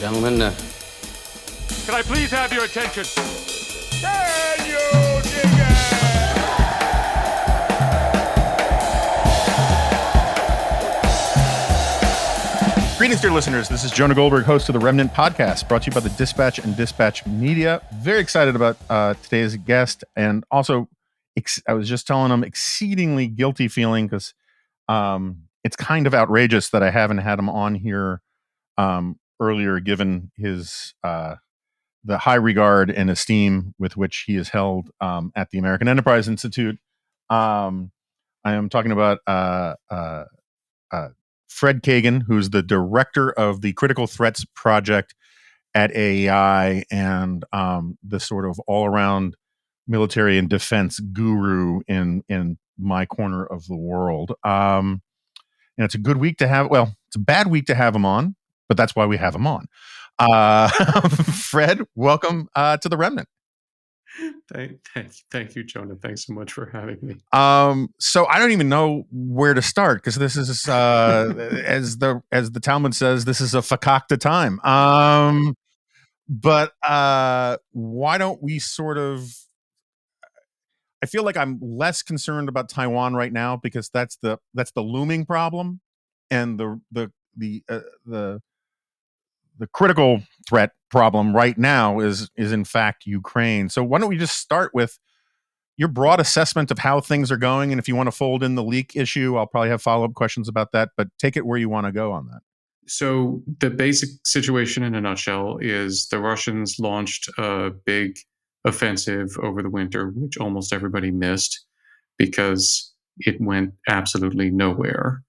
and gentlemen, can I please have your attention? Can you dig it? Greetings, dear listeners. This is Jonah Goldberg, host of the Remnant podcast, brought to you by the Dispatch and Dispatch Media. Very excited about today's guest, and also I was just telling him exceedingly guilty feeling because it's kind of outrageous that I haven't had him on here earlier, given his the high regard and esteem with which he is held at the American Enterprise Institute. I am talking about Fred Kagan, who's the director of the Critical Threats Project at AEI and the sort of all-around military and defense guru in my corner of the world. And it's a good week to have, well, it's a bad week to have him on, but that's why we have him on. Fred, welcome to the Remnant. Thank you, Jonah. Thanks so much for having me. So I don't even know where to start because this is as the Talmud says, this is a fakakta time. But why don't we sort of? I feel like I'm less concerned about Taiwan right now because that's the looming problem, and the critical threat problem right now is in fact Ukraine. So why don't we just start with your broad assessment of how things are going, and if you want to fold in the leak issue, I'll probably have follow-up questions about that, but take it where you want to go on that. So the basic situation in a nutshell is the Russians launched a big offensive over the winter, which almost everybody missed because it went absolutely nowhere.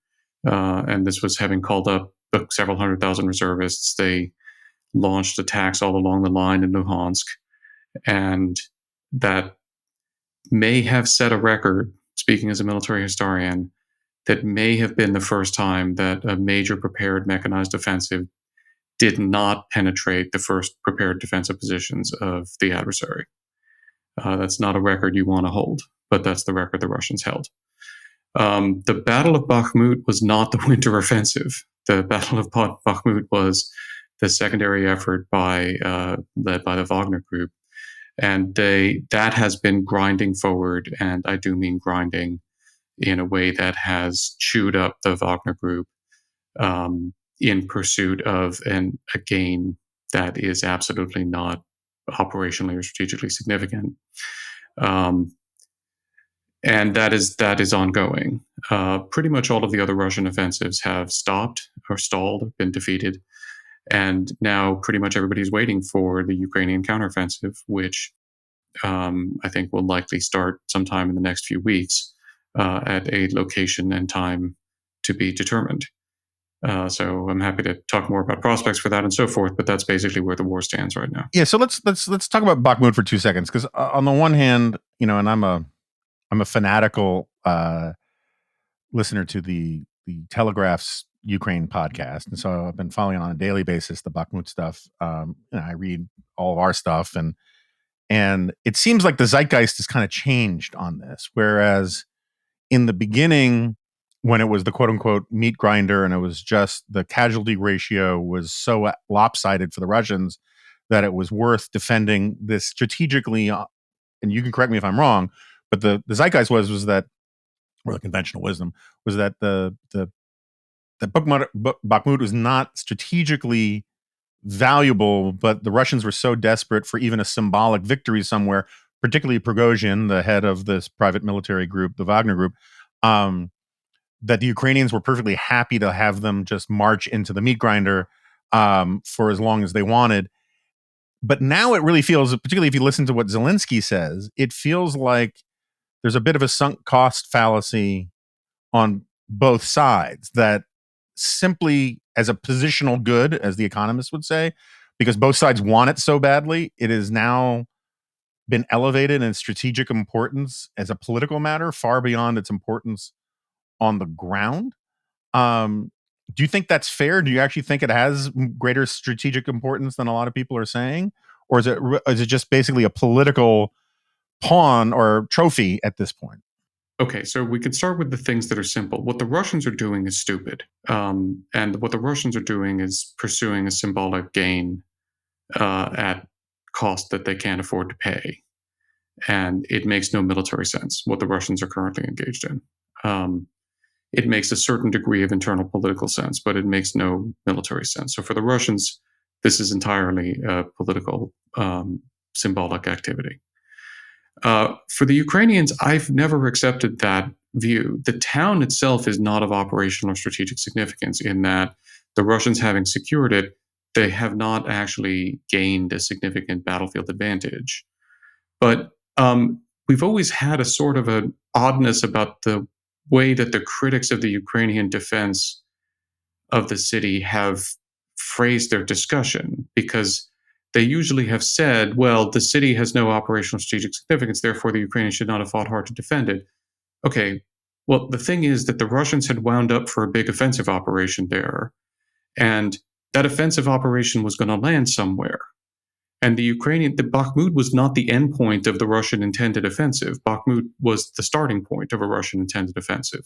And this was having called up several 100,000 reservists. They launched attacks all along the line in Luhansk, and that may have set a record, speaking as a military historian, that may have been the first time that a major prepared mechanized offensive did not penetrate the first prepared defensive positions of the adversary. That's not a record you want to hold, but that's the record the Russians held. The Battle of Bakhmut was not the winter offensive. The Battle of Bakhmut was the secondary effort led by the Wagner Group. And that has been grinding forward, and I do mean grinding in a way that has chewed up the Wagner Group in pursuit of a gain that is absolutely not operationally or strategically significant. And that is ongoing. Pretty much all of the other Russian offensives have stopped or stalled or been defeated. And now pretty much everybody's waiting for the Ukrainian counteroffensive, which I think will likely start sometime in the next few weeks at a location and time to be determined. So I'm happy to talk more about prospects for that and so forth, but that's basically where the war stands right now. Yeah, so let's talk about Bakhmut for 2 seconds, because on the one hand, and I'm a fanatical listener to the Telegraph's Ukraine podcast, and so I've been following on a daily basis the Bakhmut stuff. I read all of our stuff, and it seems like the zeitgeist has kind of changed on this. Whereas in the beginning, when it was the quote unquote meat grinder, and it was just the casualty ratio was so lopsided for the Russians that it was worth defending this strategically. And you can correct me if I'm wrong, but the zeitgeist was that, or the conventional wisdom was that the Bakhmut was not strategically valuable, but the Russians were so desperate for even a symbolic victory somewhere, particularly Prigozhin, the head of this private military group, the Wagner Group, that the Ukrainians were perfectly happy to have them just march into the meat grinder for as long as they wanted. But now it really feels, particularly if you listen to what Zelensky says, it feels like there's a bit of a sunk cost fallacy on both sides, that simply as a positional good, as the economists would say, because both sides want it so badly, it has now been elevated in strategic importance as a political matter far beyond its importance on the ground. Do you think that's fair? Do you actually think it has greater strategic importance than a lot of people are saying? Or is it just basically a political pawn or trophy at this point? Okay, so we can start with the things that are simple. What the Russians are doing is stupid. And what the Russians are doing is pursuing a symbolic gain at cost that they can't afford to pay. And it makes no military sense what the Russians are currently engaged in. It makes a certain degree of internal political sense, but it makes no military sense. So for the Russians, this is entirely a political symbolic activity. For the Ukrainians, I've never accepted that view. The town itself is not of operational or strategic significance in that the Russians, having secured it, they have not actually gained a significant battlefield advantage. But we've always had a sort of an oddness about the way that the critics of the Ukrainian defense of the city have phrased their discussion, because they usually have said, well, the city has no operational strategic significance, therefore the Ukrainians should not have fought hard to defend it. Okay, well, the thing is that the Russians had wound up for a big offensive operation there, and that offensive operation was going to land somewhere. And the Bakhmut was not the end point of the Russian intended offensive. Bakhmut was the starting point of a Russian intended offensive.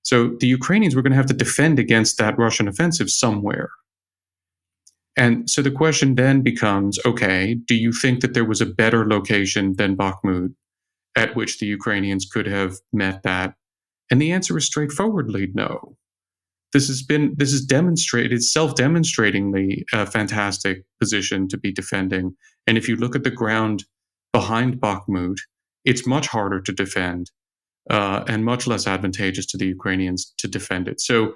So the Ukrainians were going to have to defend against that Russian offensive somewhere. And so the question then becomes, okay, do you think that there was a better location than Bakhmut at which the Ukrainians could have met that? And the answer is straightforwardly no. This is demonstrated, self-demonstratingly a fantastic position to be defending. And if you look at the ground behind Bakhmut, it's much harder to defend and much less advantageous to the Ukrainians to defend it. So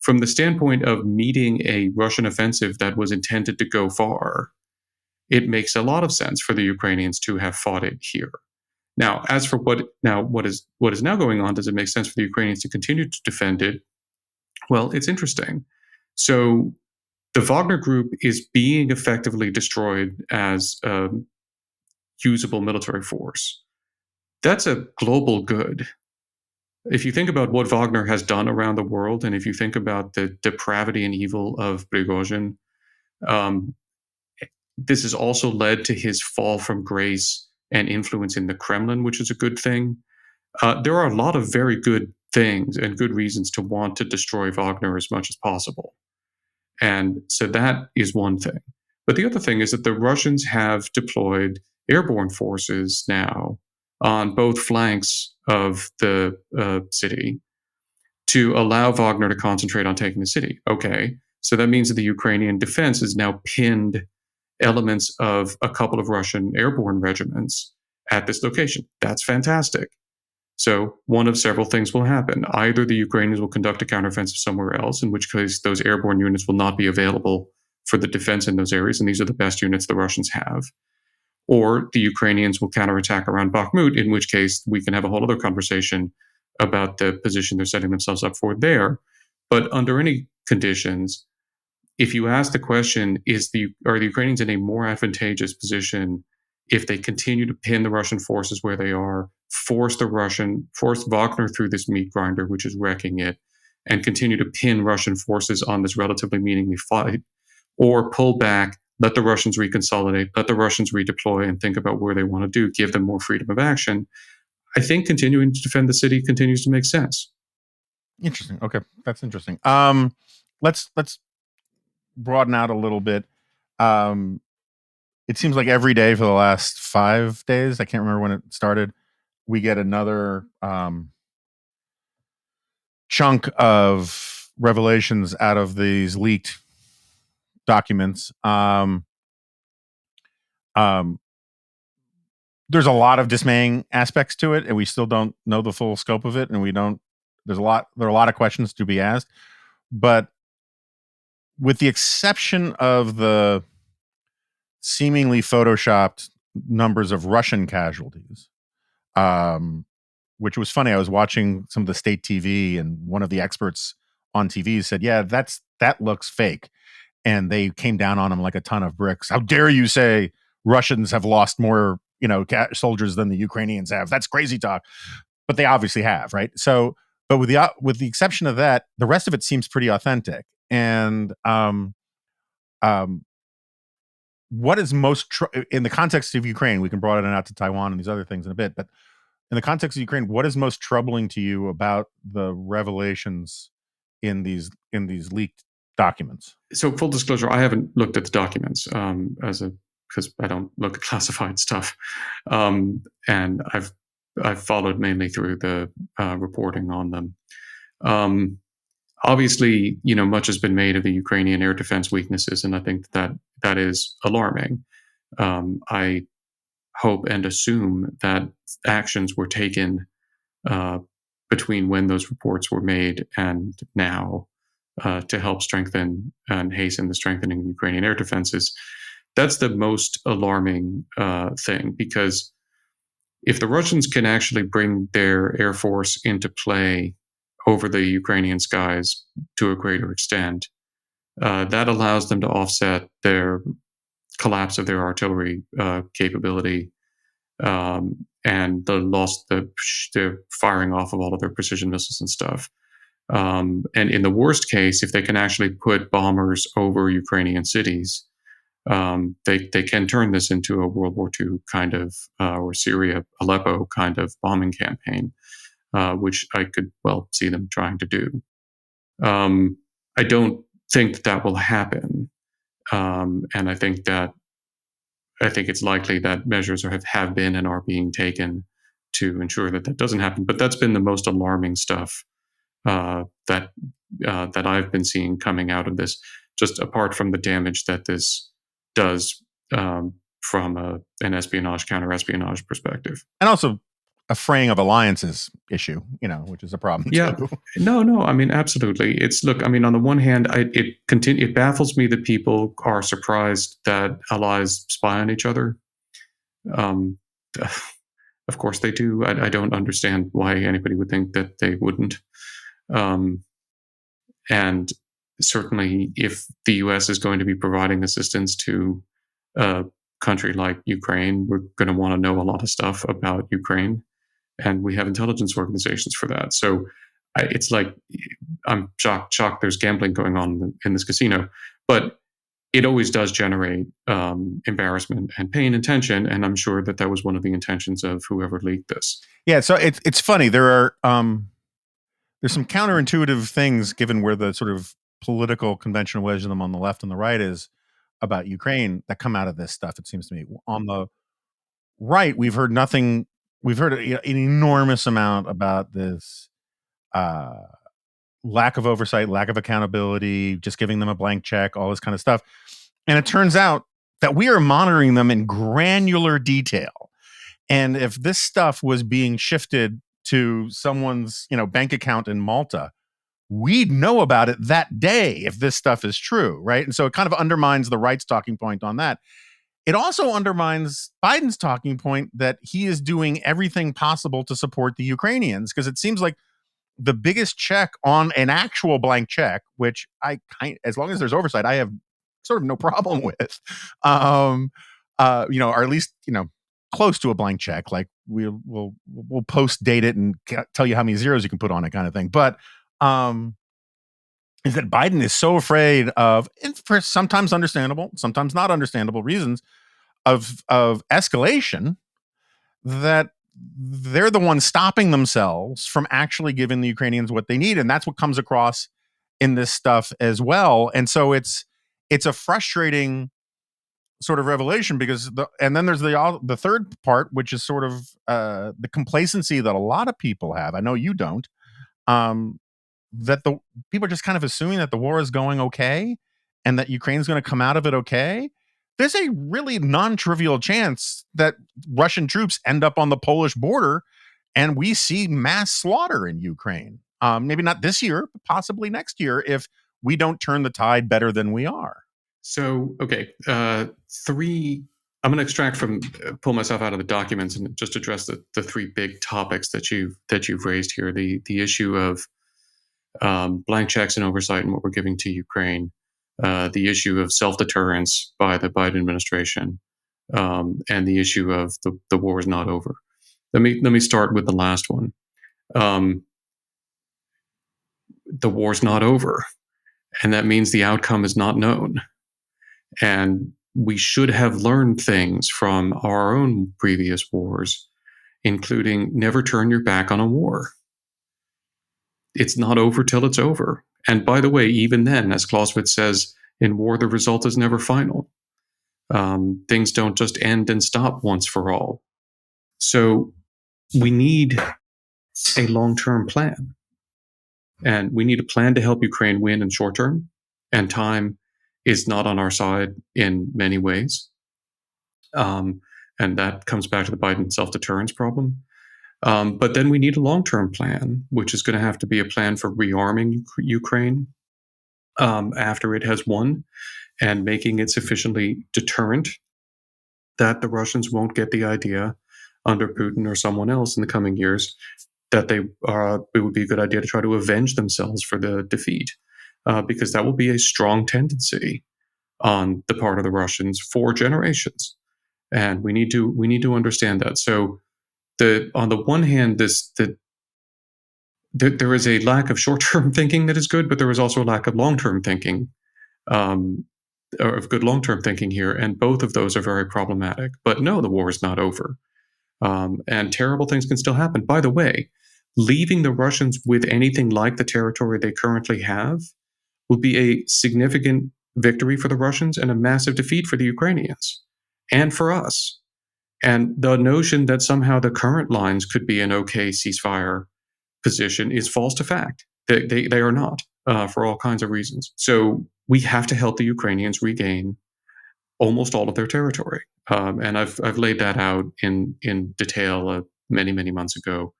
from the standpoint of meeting a Russian offensive that was intended to go far, it makes a lot of sense for the Ukrainians to have fought it here. Now, as for what is now going on, does it make sense for the Ukrainians to continue to defend it? Well, it's interesting. So the Wagner Group is being effectively destroyed as a usable military force. That's a global good. If you think about what Wagner has done around the world, and if you think about the depravity and evil of Prigozhin, this has also led to his fall from grace and influence in the Kremlin, which is a good thing. There are a lot of very good things and good reasons to want to destroy Wagner as much as possible. And so that is one thing. But the other thing is that the Russians have deployed airborne forces now on both flanks of the city to allow Wagner to concentrate on taking the city. Okay, so that means that the Ukrainian defense has now pinned elements of a couple of Russian airborne regiments at this location. That's fantastic. So one of several things will happen. Either the Ukrainians will conduct a counteroffensive somewhere else, in which case those airborne units will not be available for the defense in those areas, and these are the best units the Russians have. Or the Ukrainians will counterattack around Bakhmut, in which case we can have a whole other conversation about the position they're setting themselves up for there. But under any conditions, if you ask the question, are the Ukrainians in a more advantageous position if they continue to pin the Russian forces where they are, force Wagner through this meat grinder, which is wrecking it, and continue to pin Russian forces on this relatively meaningless fight, or pull back, let the Russians reconsolidate, let the Russians redeploy and think about where they want to do, give them more freedom of action? I think continuing to defend the city continues to make sense. Interesting. Okay, that's interesting. Let's broaden out a little bit. It seems like every day for the last 5 days, I can't remember when it started, we get another chunk of revelations out of these leaked documents. There's a lot of dismaying aspects to it, and we still don't know the full scope of it, and there are a lot of questions to be asked. But with the exception of the seemingly photoshopped numbers of Russian casualties, which was funny. I was watching some of the state TV, and one of the experts on TV said, "Yeah, that looks fake," and they came down on him like a ton of bricks. How dare you say Russians have lost more, soldiers than the Ukrainians have? That's crazy talk. But they obviously have, right? So, but with the exception of that, the rest of it seems pretty authentic. And what is most in the context of Ukraine, we can broaden it out to Taiwan and these other things in a bit, but in the context of Ukraine, what is most troubling to you about the revelations in these leaked documents? So full disclosure, I haven't looked at the documents because I don't look at classified stuff, and I've followed mainly through the reporting on them. Obviously, much has been made of the Ukrainian air defense weaknesses, and I think that is alarming. I hope and assume that actions were taken between when those reports were made and now to help strengthen and hasten the strengthening of Ukrainian air defenses. That's the most alarming thing, because if the Russians can actually bring their air force into play over the Ukrainian skies to a greater extent, that allows them to offset their collapse of their artillery capability and the firing off of all of their precision missiles and stuff. And in the worst case, if they can actually put bombers over Ukrainian cities, they can turn this into a World War II kind of, or Syria, Aleppo kind of bombing campaign, which I could well see them trying to do. I don't think that will happen, and I think it's likely that measures have been and are being taken to ensure that doesn't happen. But that's been the most alarming stuff that I've been seeing coming out of this, just apart from the damage that this does from an espionage, counter-espionage perspective. And also a fraying of alliances issue, which is a problem too. No, I mean, absolutely. On the one hand, it baffles me that people are surprised that allies spy on each other. Of course they do. I don't understand why anybody would think that they wouldn't. And certainly if the US is going to be providing assistance to a country like Ukraine, we're going to want to know a lot of stuff about Ukraine. And we have intelligence organizations for that. So it's like, I'm shocked there's gambling going on in this casino. But it always does generate embarrassment and pain and tension. And I'm sure that was one of the intentions of whoever leaked this. Yeah, so it's funny. There are there's some counterintuitive things, given where the sort of political conventional wisdom on the left and the right is about Ukraine, that come out of this stuff, it seems to me. On the right, we've heard nothing. We've heard an enormous amount about this lack of oversight, lack of accountability, just giving them a blank check, all this kind of stuff. And it turns out that we are monitoring them in granular detail. And if this stuff was being shifted to someone's, bank account in Malta, we'd know about it that day if this stuff is true, right? And so it kind of undermines the right's talking point on that. It also undermines Biden's talking point that he is doing everything possible to support the Ukrainians, because it seems like the biggest check on an actual blank check, which as long as there's oversight, I have sort of no problem with, or at least, close to a blank check. Like we'll post date it and tell you how many zeros you can put on it, kind of thing. But is that Biden is so afraid of, and for sometimes understandable, sometimes not understandable reasons, of escalation, that they're the ones stopping themselves from actually giving the Ukrainians what they need. And that's what comes across in this stuff as well. And so it's a frustrating sort of revelation, because and then there's the third part, which is sort of the complacency that a lot of people have. I know you don't. That the people are just kind of assuming that the war is going okay and that Ukraine's going to come out of it okay. There's a really non-trivial chance that Russian troops end up on the Polish border and we see mass slaughter in Ukraine. Maybe not this year, but possibly next year, if we don't turn the tide better than we are. So, okay, three. I'm going to pull myself out of the documents and just address the three big topics that you've raised here. The issue of blank checks and oversight and what we're giving to Ukraine, the issue of self-deterrence by the Biden administration, and the issue of the war is not over. Let me start with the last one. The war's not over, and that means the outcome is not known. And we should have learned things from our own previous wars including never turn your back on a war. It's not over till it's over. And by the way, even then, as Clausewitz says, in war, the result is never final. Things don't just end and stop once for all. So we need a long-term plan. And we need a plan to help Ukraine win in short term. And time is not on our side in many ways. And that comes back to the Biden self-deterrence problem. But then we need a long-term plan, which is going to have to be a plan for rearming Ukraine after it has won and making it sufficiently deterrent that the Russians won't get the idea under Putin or someone else in the coming years that it would be a good idea to try to avenge themselves for the defeat, because that will be a strong tendency on the part of the Russians for generations, and we need to understand that. So, on the one hand, there is a lack of short-term thinking that is good, but there is also a lack of long-term thinking, or of good long-term thinking here, and both of those are very problematic. But no, the war is not over, and terrible things can still happen. By the way, leaving the Russians with anything like the territory they currently have would be a significant victory for the Russians and a massive defeat for the Ukrainians and for us. And the notion that somehow the current lines could be an okay ceasefire position is false to fact. They are not, for all kinds of reasons. So we have to help the Ukrainians regain almost all of their territory. And I've laid that out in detail many months ago,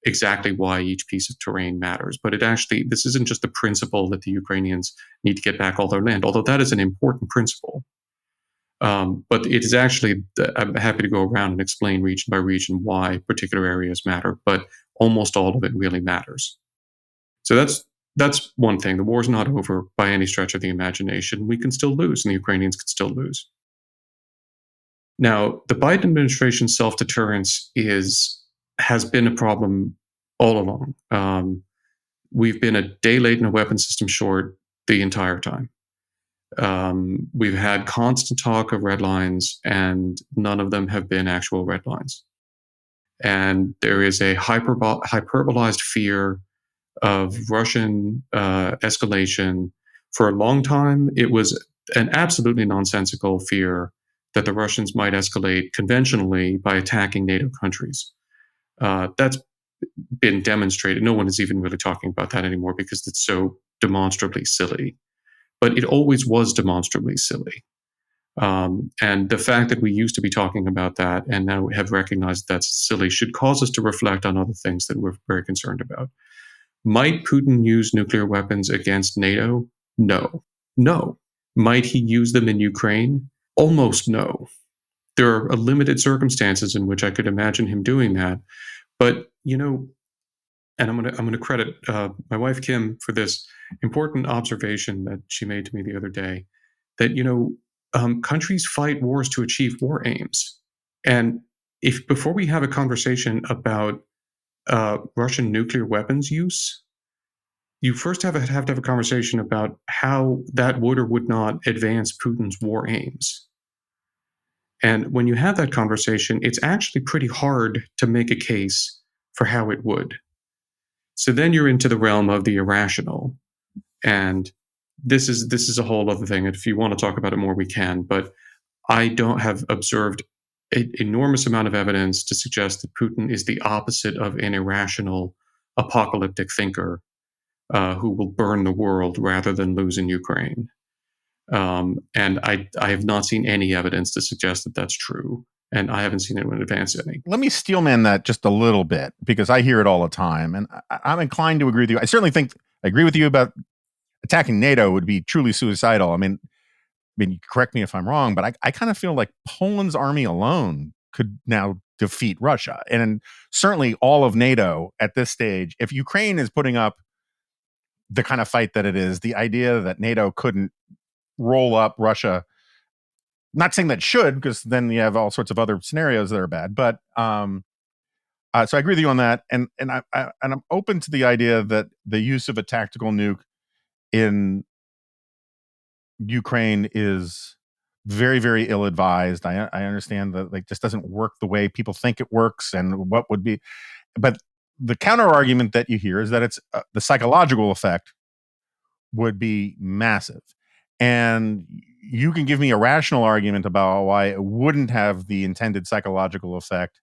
exactly why each piece of terrain matters. But this isn't just the principle that the Ukrainians need to get back all their land, although that is an important principle. But it is actually, I'm happy to go around and explain region by region why particular areas matter, but almost all of it really matters. So that's one thing. The war's not over by any stretch of the imagination. We can still lose, and the Ukrainians can still lose. Now, the Biden administration's self-deterrence has been a problem all along. We've been a day late and a weapon system short the entire time. We've had constant talk of red lines, and none of them have been actual red lines. And there is a hyperbolized fear of Russian escalation. For a long time, it was an absolutely nonsensical fear that the Russians might escalate conventionally by attacking NATO countries. That's been demonstrated. No one is even really talking about that anymore because it's so demonstrably silly. But it always was demonstrably silly. And the fact that we used to be talking about that and now have recognized that's silly should cause us to reflect on other things that we're very concerned about. Might Putin use nuclear weapons against NATO? No. Might he use them in Ukraine? Almost no. There are limited circumstances in which I could imagine him doing that. But, and I'm gonna credit my wife Kim for this important observation that she made to me the other day, that countries fight wars to achieve war aims, and if before we have a conversation about Russian nuclear weapons use, you first have to have a conversation about how that would or would not advance Putin's war aims. And when you have that conversation, it's actually pretty hard to make a case for how it would. So then you're into the realm of the irrational. And this is a whole other thing. If you want to talk about it more, we can. But I don't have observed an enormous amount of evidence to suggest that Putin is the opposite of an irrational, apocalyptic thinker who will burn the world rather than lose in Ukraine. And I have not seen any evidence to suggest that that's true. And I haven't seen anyone advance any. Let me steelman that just a little bit, because I hear it all the time. And I'm inclined to agree with you. I certainly think I agree with you about attacking NATO would be truly suicidal. I mean, correct me if I'm wrong, but I kind of feel like Poland's army alone could now defeat Russia. And certainly all of NATO at this stage, if Ukraine is putting up the kind of fight that it is, the idea that NATO couldn't roll up Russia, not saying that should, because then you have all sorts of other scenarios that are bad. But so I agree with you on that, and I'm open to the idea that the use of a tactical nuke in Ukraine is very, very ill-advised. I understand that like just doesn't work the way people think it works, and what would be. But the counter argument that you hear is that it's the psychological effect would be massive, and you can give me a rational argument about why it wouldn't have the intended psychological effect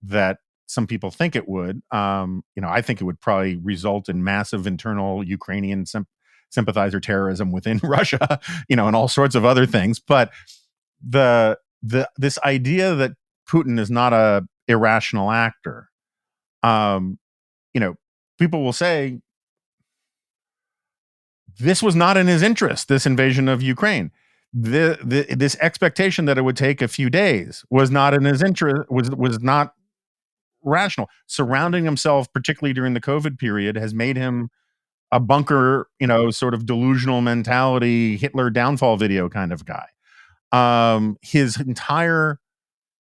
that some people think it would. I think it would probably result in massive internal Ukrainian sympathizer terrorism within Russia, and all sorts of other things. But this idea that Putin is not a irrational actor, um, people will say this was not in his interest. This invasion of Ukraine, this expectation that it would take a few days was not in his interest. Was not rational. Surrounding himself, particularly during the COVID period, has made him a bunker, sort of delusional mentality, Hitler downfall video kind of guy. His entire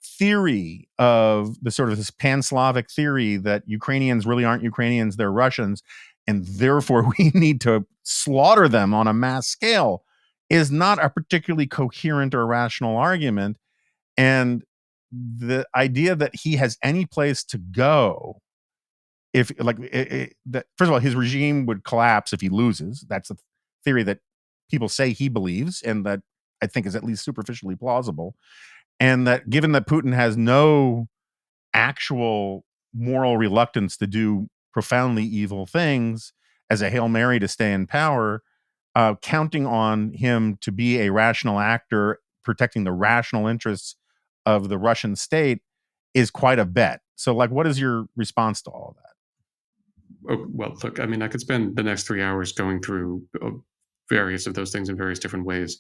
theory of the sort of this pan-Slavic theory that Ukrainians really aren't Ukrainians, they're Russians, and therefore we need to slaughter them on a mass scale is not a particularly coherent or rational argument. And the idea that he has any place to go, if like that, first of all, his regime would collapse if he loses. That's a theory that people say he believes, and that I think is at least superficially plausible. And that given that Putin has no actual moral reluctance to do profoundly evil things as a Hail Mary to stay in power, counting on him to be a rational actor protecting the rational interests of the Russian state is quite a bet. So, like, what is your response to all of that? Oh, well, look, I mean, I could spend the next 3 hours going through various of those things in various different ways.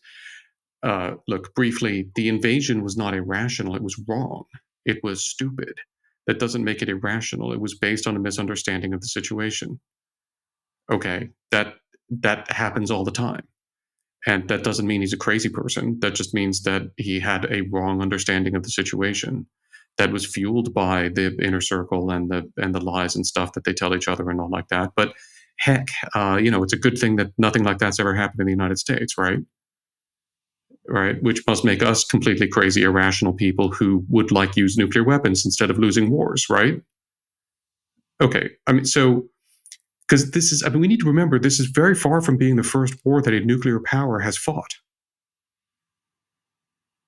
Look, briefly, the invasion was not irrational. It was wrong. It was stupid. That doesn't make it irrational. It was based on a misunderstanding of the situation. Okay, that happens all the time. And that doesn't mean he's a crazy person. That just means that he had a wrong understanding of the situation that was fueled by the inner circle and the lies and stuff that they tell each other and all like that. But heck, it's a good thing that nothing like that's ever happened in the United States, right? Right, which must make us completely crazy, irrational people who would like use nuclear weapons instead of losing wars, right? Okay, I mean, so because this is, I mean, we need to remember this is very far from being the first war that a nuclear power has fought.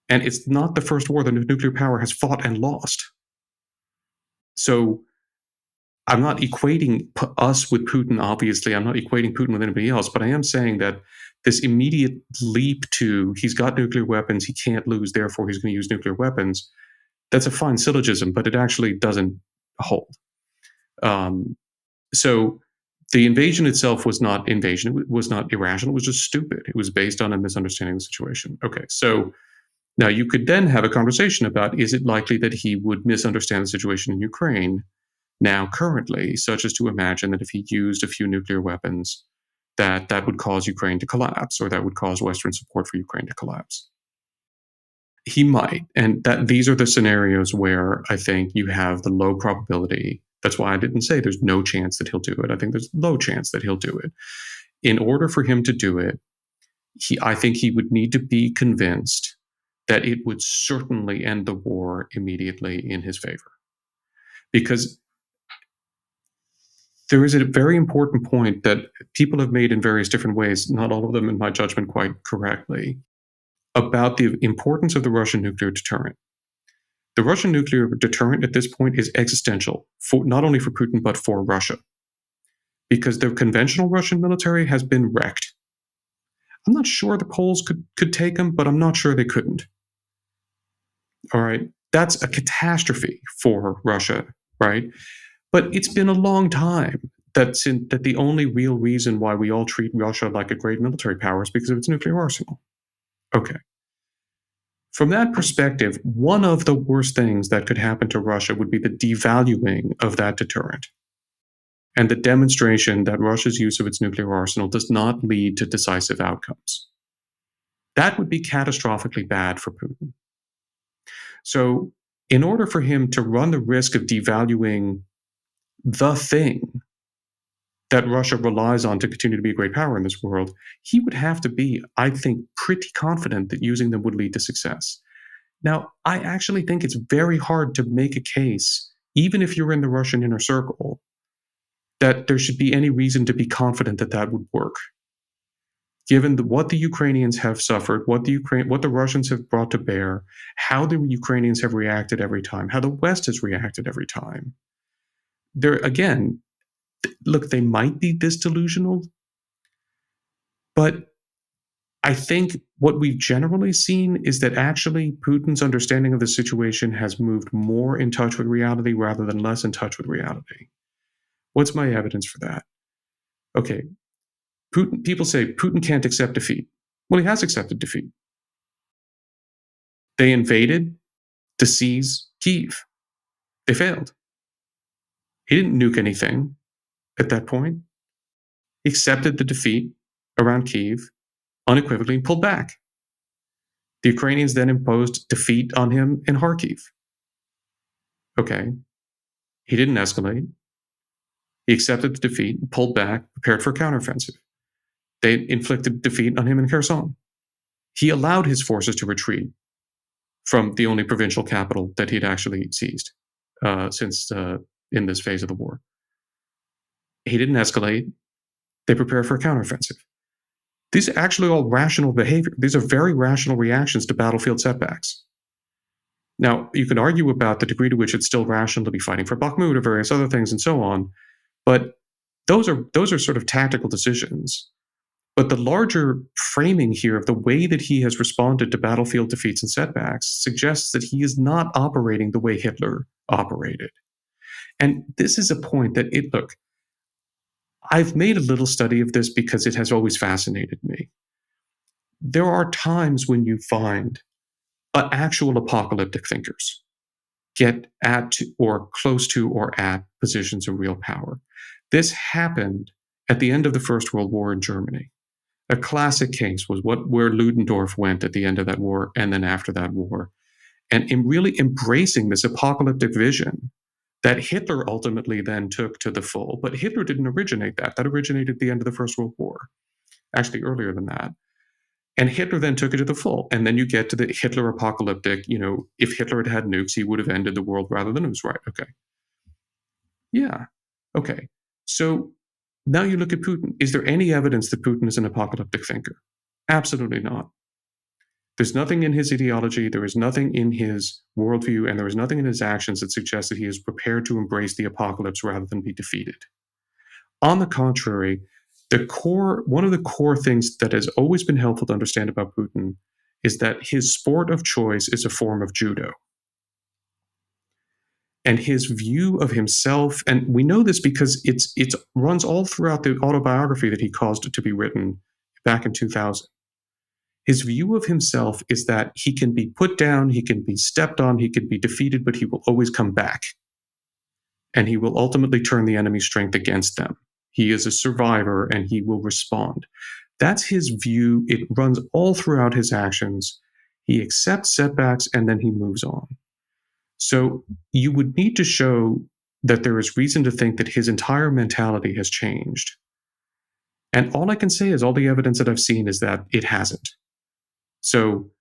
And it's not the first war that a nuclear power has fought and lost. So I'm not equating us with Putin, obviously. I'm not equating Putin with anybody else, but I am saying that this immediate leap to he's got nuclear weapons, he can't lose, therefore he's going to use nuclear weapons, that's a fine syllogism, but it actually doesn't hold. So the invasion itself was not invasion. It was not irrational. It was just stupid. It was based on a misunderstanding of the situation. Okay, so now you could then have a conversation about, is it likely that he would misunderstand the situation in Ukraine now currently, such as to imagine that if he used a few nuclear weapons, that would cause Ukraine to collapse, or that would cause Western support for Ukraine to collapse. He might, and that these are the scenarios where I think you have the low probability. That's why I didn't say there's no chance that he'll do it. I think there's low chance that he'll do it. In order for him to do it, I think he would need to be convinced that it would certainly end the war immediately in his favor. Because there is a very important point that people have made in various different ways, not all of them in my judgment quite correctly, about the importance of the Russian nuclear deterrent. The Russian nuclear deterrent at this point is existential, not only for Putin, but for Russia. Because the conventional Russian military has been wrecked. I'm not sure the Poles could take them, but I'm not sure they couldn't. All right, that's a catastrophe for Russia, right? But it's been a long time that the only real reason why we all treat Russia like a great military power is because of its nuclear arsenal. Okay. From that perspective, one of the worst things that could happen to Russia would be the devaluing of that deterrent and the demonstration that Russia's use of its nuclear arsenal does not lead to decisive outcomes. That would be catastrophically bad for Putin. So, in order for him to run the risk of devaluing the thing that Russia relies on to continue to be a great power in this world, he would have to be, I think, pretty confident that using them would lead to success. Now, I actually think it's very hard to make a case, even if you're in the Russian inner circle, that there should be any reason to be confident that that would work. Given what the Ukrainians have suffered, what the Russians have brought to bear, how the Ukrainians have reacted every time, how the West has reacted every time. There again, look, they might be this delusional, but I think what we've generally seen is that actually Putin's understanding of the situation has moved more in touch with reality rather than less in touch with reality. What's my evidence for that? Okay, people say Putin can't accept defeat. Well, he has accepted defeat. They invaded to seize Kyiv. They failed. He didn't nuke anything at that point. He accepted the defeat around Kyiv unequivocally and pulled back. The Ukrainians then imposed defeat on him in Kharkiv. Okay. He didn't escalate. He accepted the defeat, pulled back, prepared for a counteroffensive. They inflicted defeat on him in Kherson. He allowed his forces to retreat from the only provincial capital that he'd actually seized since in this phase of the war. He didn't escalate. They prepared for a counteroffensive. These are actually all rational behavior. These are very rational reactions to battlefield setbacks. Now, you can argue about the degree to which it's still rational to be fighting for Bakhmut or various other things and so on, but those are sort of tactical decisions. But the larger framing here of the way that he has responded to battlefield defeats and setbacks suggests that he is not operating the way Hitler operated. And this is a point that look, I've made a little study of this because it has always fascinated me. There are times when you find actual apocalyptic thinkers get at or close to or at positions of real power. This happened at the end of the First World War in Germany. A classic case was where Ludendorff went at the end of that war and then after that war. And in really embracing this apocalyptic vision that Hitler ultimately then took to the full. But Hitler didn't originate that. That originated at the end of the First World War, actually earlier than that. And Hitler then took it to the full. And then you get to the Hitler apocalyptic, if Hitler had had nukes, he would have ended the world rather than nukes, right? Okay. Yeah. Okay. So now you look at Putin. Is there any evidence that Putin is an apocalyptic thinker? Absolutely not. There's nothing in his ideology, there is nothing in his worldview, and there is nothing in his actions that suggests that he is prepared to embrace the apocalypse rather than be defeated. On the contrary, one of the core things that has always been helpful to understand about Putin is that his sport of choice is a form of judo. And his view of himself, and we know this because it runs all throughout the autobiography that he caused to be written back in 2000. His view of himself is that he can be put down, he can be stepped on, he can be defeated, but he will always come back. And he will ultimately turn the enemy's strength against them. He is a survivor and he will respond. That's his view. It runs all throughout his actions. He accepts setbacks and then he moves on. So you would need to show that there is reason to think that his entire mentality has changed. And all I can say is all the evidence that I've seen is that it hasn't. So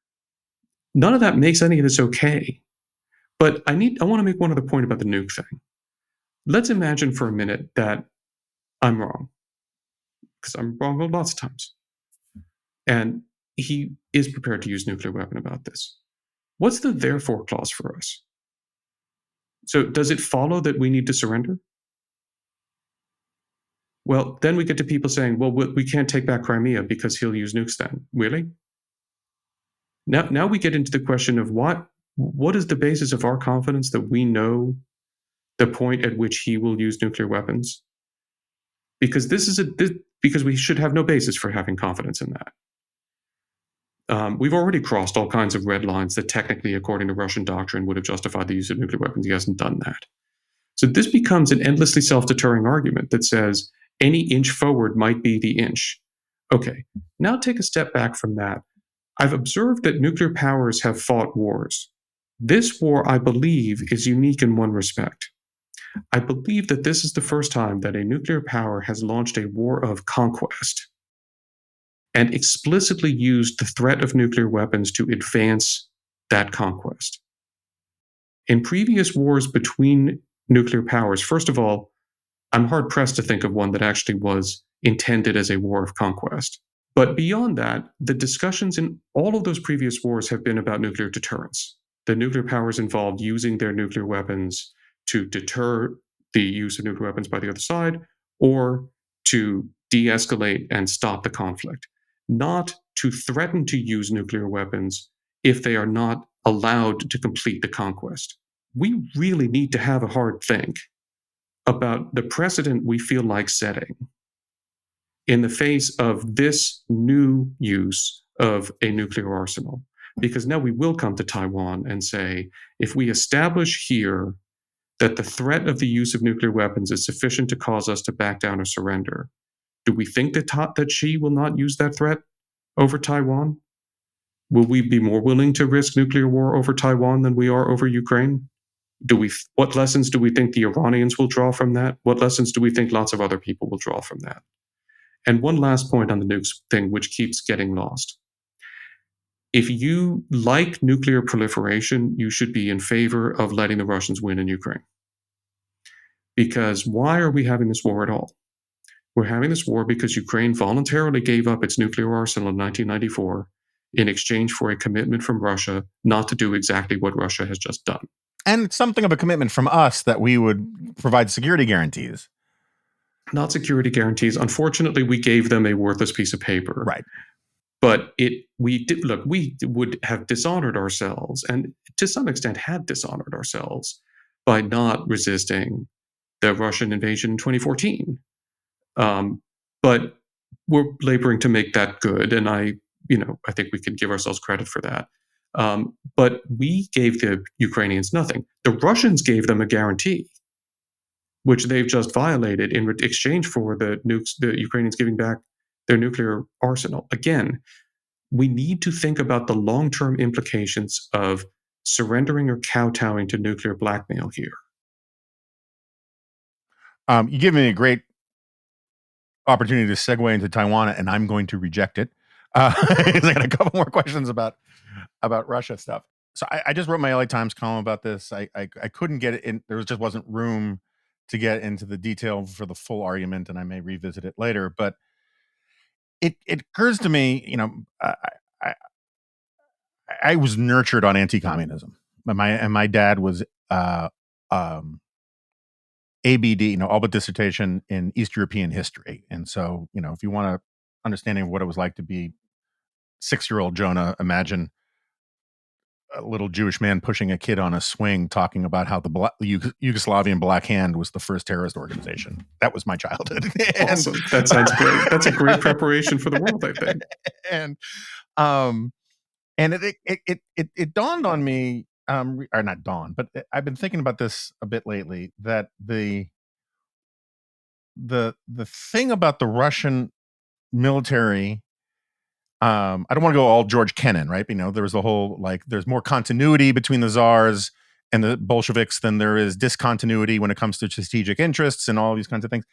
none of that makes any of this okay. But I want to make one other point about the nuke thing. Let's imagine for a minute that I'm wrong, because I'm wrong lots of times. And he is prepared to use nuclear weapon about this. What's the therefore clause for us? So does it follow that we need to surrender? Well, then we get to people saying, well, we can't take back Crimea because he'll use nukes then. Really? Now we get into the question of what is the basis of our confidence that we know the point at which he will use nuclear weapons? Because because we should have no basis for having confidence in that. We've already crossed all kinds of red lines that technically, according to Russian doctrine, would have justified the use of nuclear weapons. He hasn't done that. So this becomes an endlessly self-deterring argument that says any inch forward might be the inch. Okay, now take a step back from that. I've observed that nuclear powers have fought wars. This war, I believe, is unique in one respect. I believe that this is the first time that a nuclear power has launched a war of conquest and explicitly used the threat of nuclear weapons to advance that conquest. In previous wars between nuclear powers, first of all, I'm hard pressed to think of one that actually was intended as a war of conquest. But beyond that, the discussions in all of those previous wars have been about nuclear deterrence. The nuclear powers involved using their nuclear weapons to deter the use of nuclear weapons by the other side, or to de escalate and stop the conflict, not to threaten to use nuclear weapons if they are not allowed to complete the conquest. We really need to have a hard think about the precedent we feel like setting in the face of this new use of a nuclear arsenal. Because now we will come to Taiwan and say, if we establish here that the threat of the use of nuclear weapons is sufficient to cause us to back down or surrender, do we think that Xi will not use that threat over Taiwan? Will we be more willing to risk nuclear war over Taiwan than we are over Ukraine? What lessons do we think the Iranians will draw from that? What lessons do we think lots of other people will draw from that? And one last point on the nukes thing, which keeps getting lost. If you like nuclear proliferation, you should be in favor of letting the Russians win in Ukraine. Because why are we having this war at all? We're having this war because Ukraine voluntarily gave up its nuclear arsenal in 1994 in exchange for a commitment from Russia not to do exactly what Russia has just done. And something of a commitment from us that we would provide security guarantees. Not security guarantees. Unfortunately, we gave them a worthless piece of paper. Right. But we would have dishonored ourselves, and to some extent had dishonored ourselves by not resisting the Russian invasion in 2014. But we're laboring to make that good, and I think we can give ourselves credit for that. But we gave the Ukrainians nothing. The Russians gave them a guarantee, which they've just violated in exchange for the Ukrainians giving back their nuclear arsenal. Again, we need to think about the long-term implications of surrendering or kowtowing to nuclear blackmail here. You give me a great opportunity to segue into Taiwan, and I'm going to reject it. I got a couple more questions about Russia stuff. So I just wrote my LA Times column about this. I couldn't get it in. There just wasn't room to get into the detail for the full argument, and I may revisit it later. But it occurs to me, I was nurtured on anti-communism. My dad was ABD, all but dissertation in East European history, and so if you want a understanding of what it was like to be 6-year-old Jonah, imagine a little Jewish man pushing a kid on a swing, talking about how the Yugoslavian Black Hand was the first terrorist organization. That was my childhood. Awesome. That sounds great. That's a great preparation for the world, I think. And it dawned on me, or not dawned, but I've been thinking about this a bit lately, that the thing about the Russian military, I don't want to go all George Kennan, right? There was the whole, there's more continuity between the czars and the Bolsheviks than there is discontinuity when it comes to strategic interests and all these kinds of things.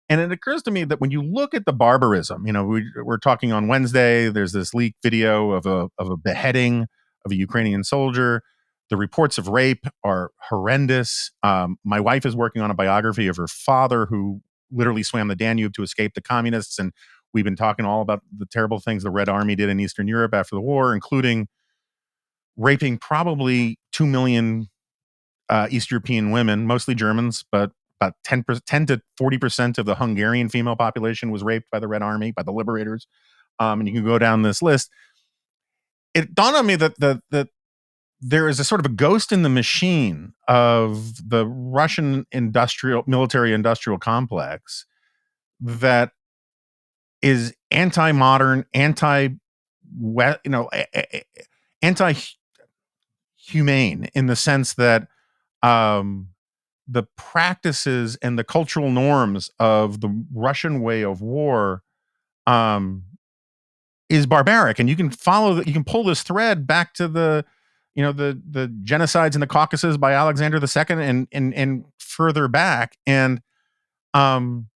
And it occurs to me that when you look at the barbarism, we're talking on Wednesday, there's this leaked video of a beheading of a Ukrainian soldier. The reports of rape are horrendous. My wife is working on a biography of her father, who literally swam the Danube to escape the communists. And we've been talking all about the terrible things the Red Army did in Eastern Europe after the war, including raping probably 2 million East European women, mostly Germans, but about 10 to 40% of the Hungarian female population was raped by the Red Army, by the liberators. And you can go down this list. It dawned on me that there is a sort of a ghost in the machine of the Russian military industrial complex that is anti-modern, anti-humane in the sense that the practices and the cultural norms of the Russian way of war is barbaric. And you can pull this thread back to the the genocides in the Caucasus by Alexander II and further back. And I'm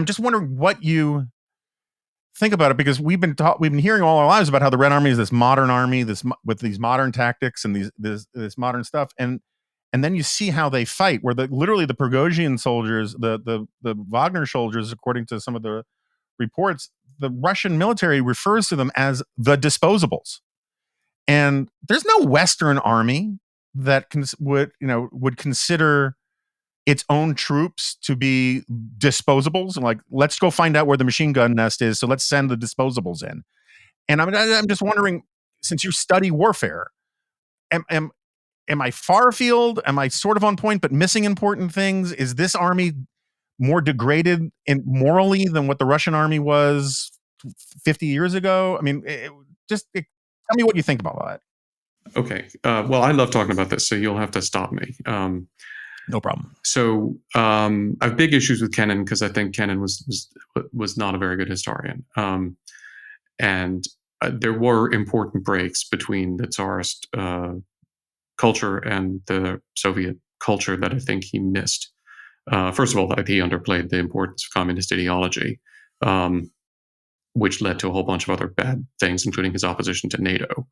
just wondering what you think about it, because we've been hearing all our lives about how the Red Army is this modern army, with these modern tactics and this modern stuff, and then you see how they fight, where literally the Prigozhin soldiers, the Wagner soldiers, according to some of the reports, the Russian military refers to them as the disposables. And there's no Western army that would consider its own troops to be disposables. Like, let's go find out where the machine gun nest is, so let's send the disposables in. And I'm just wondering, since you study warfare, am I far afield? Am I sort of on point but missing important things? Is this army more degraded morally than what the Russian army was 50 years ago? I mean, tell me what you think about that. Okay. Well, I love talking about this, so you'll have to stop me. No problem. So I have big issues with Kennan, because I think Kennan was not a very good historian. And there were important breaks between the Tsarist culture and the Soviet culture that I think he missed. First of all, that he underplayed the importance of communist ideology, which led to a whole bunch of other bad things, including his opposition to NATO.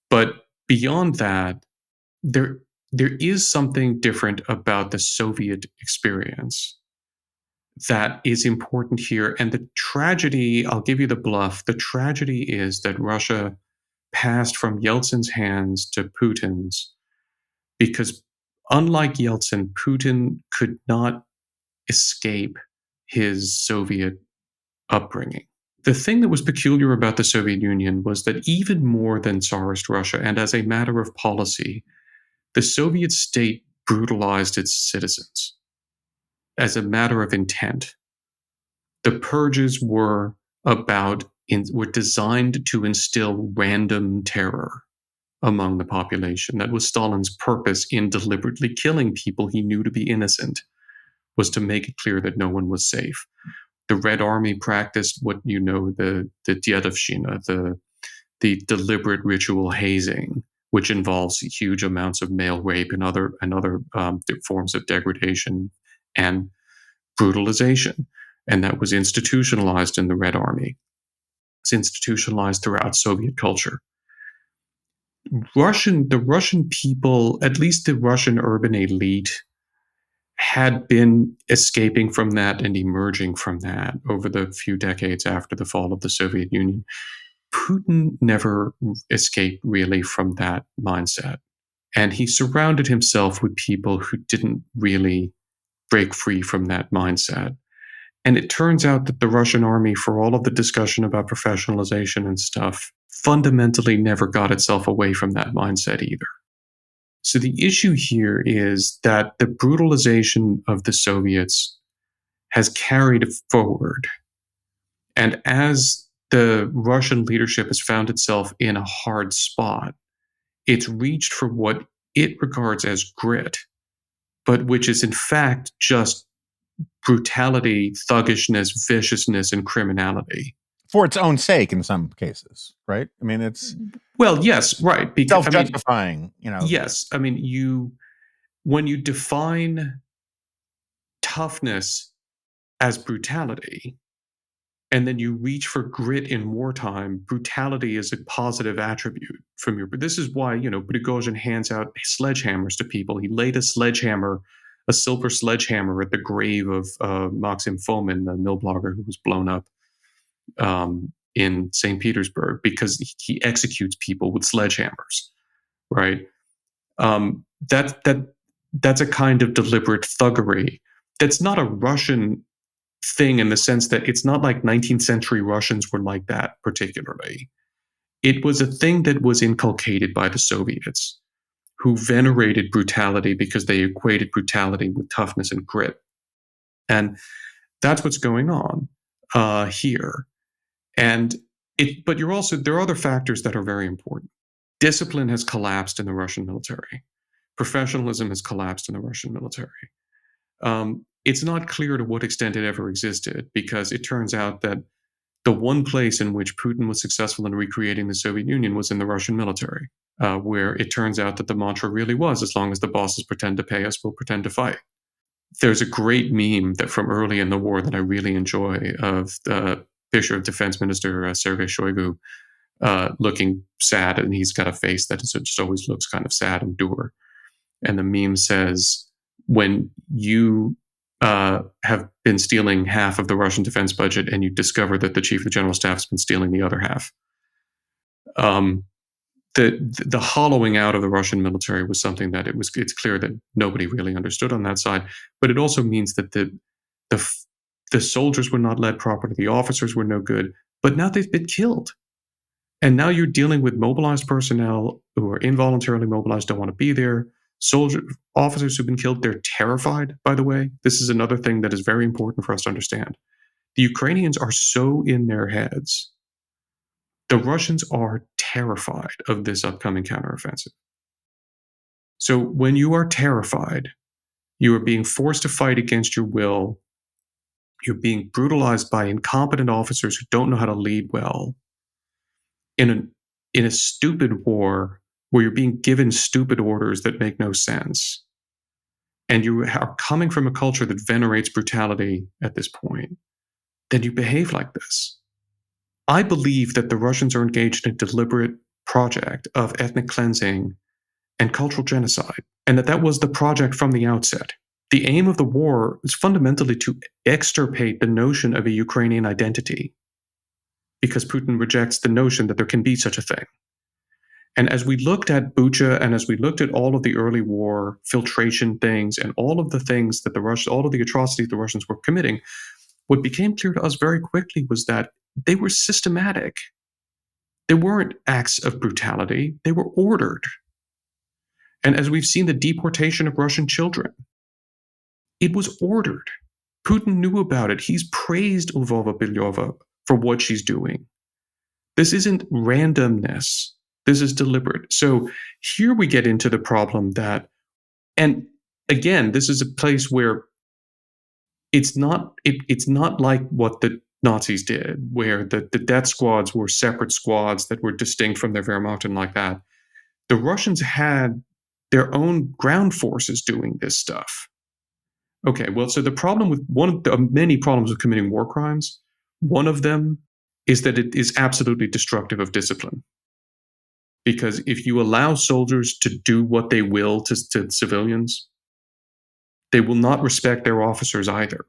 But beyond that, there is something different about the Soviet experience that is important here. And the tragedy, I'll give you the bluff, the tragedy is that Russia passed from Yeltsin's hands to Putin's, because unlike Yeltsin, Putin could not escape his Soviet upbringing. The thing that was peculiar about the Soviet Union was that even more than Tsarist Russia, and as a matter of policy, the Soviet state brutalized its citizens as a matter of intent. The purges were designed to instill random terror among the population. That was Stalin's purpose in deliberately killing people he knew to be innocent, was to make it clear that no one was safe. The Red Army practiced what the Dedovshchina, the deliberate ritual hazing, which involves huge amounts of male rape and other forms of degradation and brutalization. And that was institutionalized in the Red Army. It's institutionalized throughout Soviet culture. The Russian people, at least the Russian urban elite, had been escaping from that and emerging from that over the few decades after the fall of the Soviet Union. Putin never escaped really from that mindset. And he surrounded himself with people who didn't really break free from that mindset. And it turns out that the Russian army, for all of the discussion about professionalization and stuff, fundamentally never got itself away from that mindset either. So the issue here is that the brutalization of the Soviets has carried forward. And as the Russian leadership has found itself in a hard spot, it's reached for what it regards as grit, but which is in fact just brutality, thuggishness, viciousness, and criminality. For its own sake in some cases, right? I mean, it's... Well, yes, right. Self-justifying, Yes. I mean, when you define toughness as brutality, and then you reach for grit in wartime, brutality is a positive attribute from your... This is why, Prigozhin hands out sledgehammers to people. He laid a silver sledgehammer at the grave of Maxim Fomin, the mill blogger who was blown up in St. Petersburg, because he executes people with sledgehammers, right? That's a kind of deliberate thuggery. That's not a Russian thing in the sense that it's not like 19th century Russians were like that particularly. It was a thing that was inculcated by the Soviets, who venerated brutality because they equated brutality with toughness and grit. And that's what's going on here. But there are other factors that are very important. Discipline has collapsed in the Russian military. Professionalism has collapsed in the Russian military. It's not clear to what extent it ever existed, because it turns out that the one place in which Putin was successful in recreating the Soviet Union was in the Russian military. where it turns out that the mantra really was, as long as the bosses pretend to pay us, we'll pretend to fight. There's a great meme that from early in the war that I really enjoy of the Fisher Defense Minister Sergei Shoigu looking sad, and he's got a face that just always looks kind of sad and dour. And the meme says, when you have been stealing half of the Russian defense budget and you discover that the chief of the general staff has been stealing the other half. The hollowing out of the Russian military was something that it's clear that nobody really understood on that side. But it also means that the soldiers were not led properly, the officers were no good, but now they've been killed. And now you're dealing with mobilized personnel who are involuntarily mobilized, don't want to be there. Officers who've been killed, they're terrified, by the way. This is another thing that is very important for us to understand. The Ukrainians are so in their heads. The Russians are terrified of this upcoming counteroffensive. So when you are terrified, you are being forced to fight against your will. You're being brutalized by incompetent officers who don't know how to lead well. In a stupid war where you're being given stupid orders that make no sense, and you are coming from a culture that venerates brutality at this point, then you behave like this. I believe that the Russians are engaged in a deliberate project of ethnic cleansing and cultural genocide, and that was the project from the outset. The aim of the war is fundamentally to extirpate the notion of a Ukrainian identity, because Putin rejects the notion that there can be such a thing. And as we looked at Bucha, and as we looked at all of the early war filtration things, and all of the things that all of the atrocities the Russians were committing, what became clear to us very quickly was that they were systematic. They weren't acts of brutality, they were ordered. And as we've seen the deportation of Russian children, it was ordered. Putin knew about it. He's praised Lvova Bilyova for what she's doing. This isn't randomness. This is deliberate. So here we get into the problem that, and again, this is a place where it's not like what the Nazis did, where the death squads were separate squads that were distinct from their Wehrmacht and like that. The Russians had their own ground forces doing this stuff. Okay, well, so the problem with one of the many problems with committing war crimes, one of them is that it is absolutely destructive of discipline. Because if you allow soldiers to do what they will to civilians, they will not respect their officers either.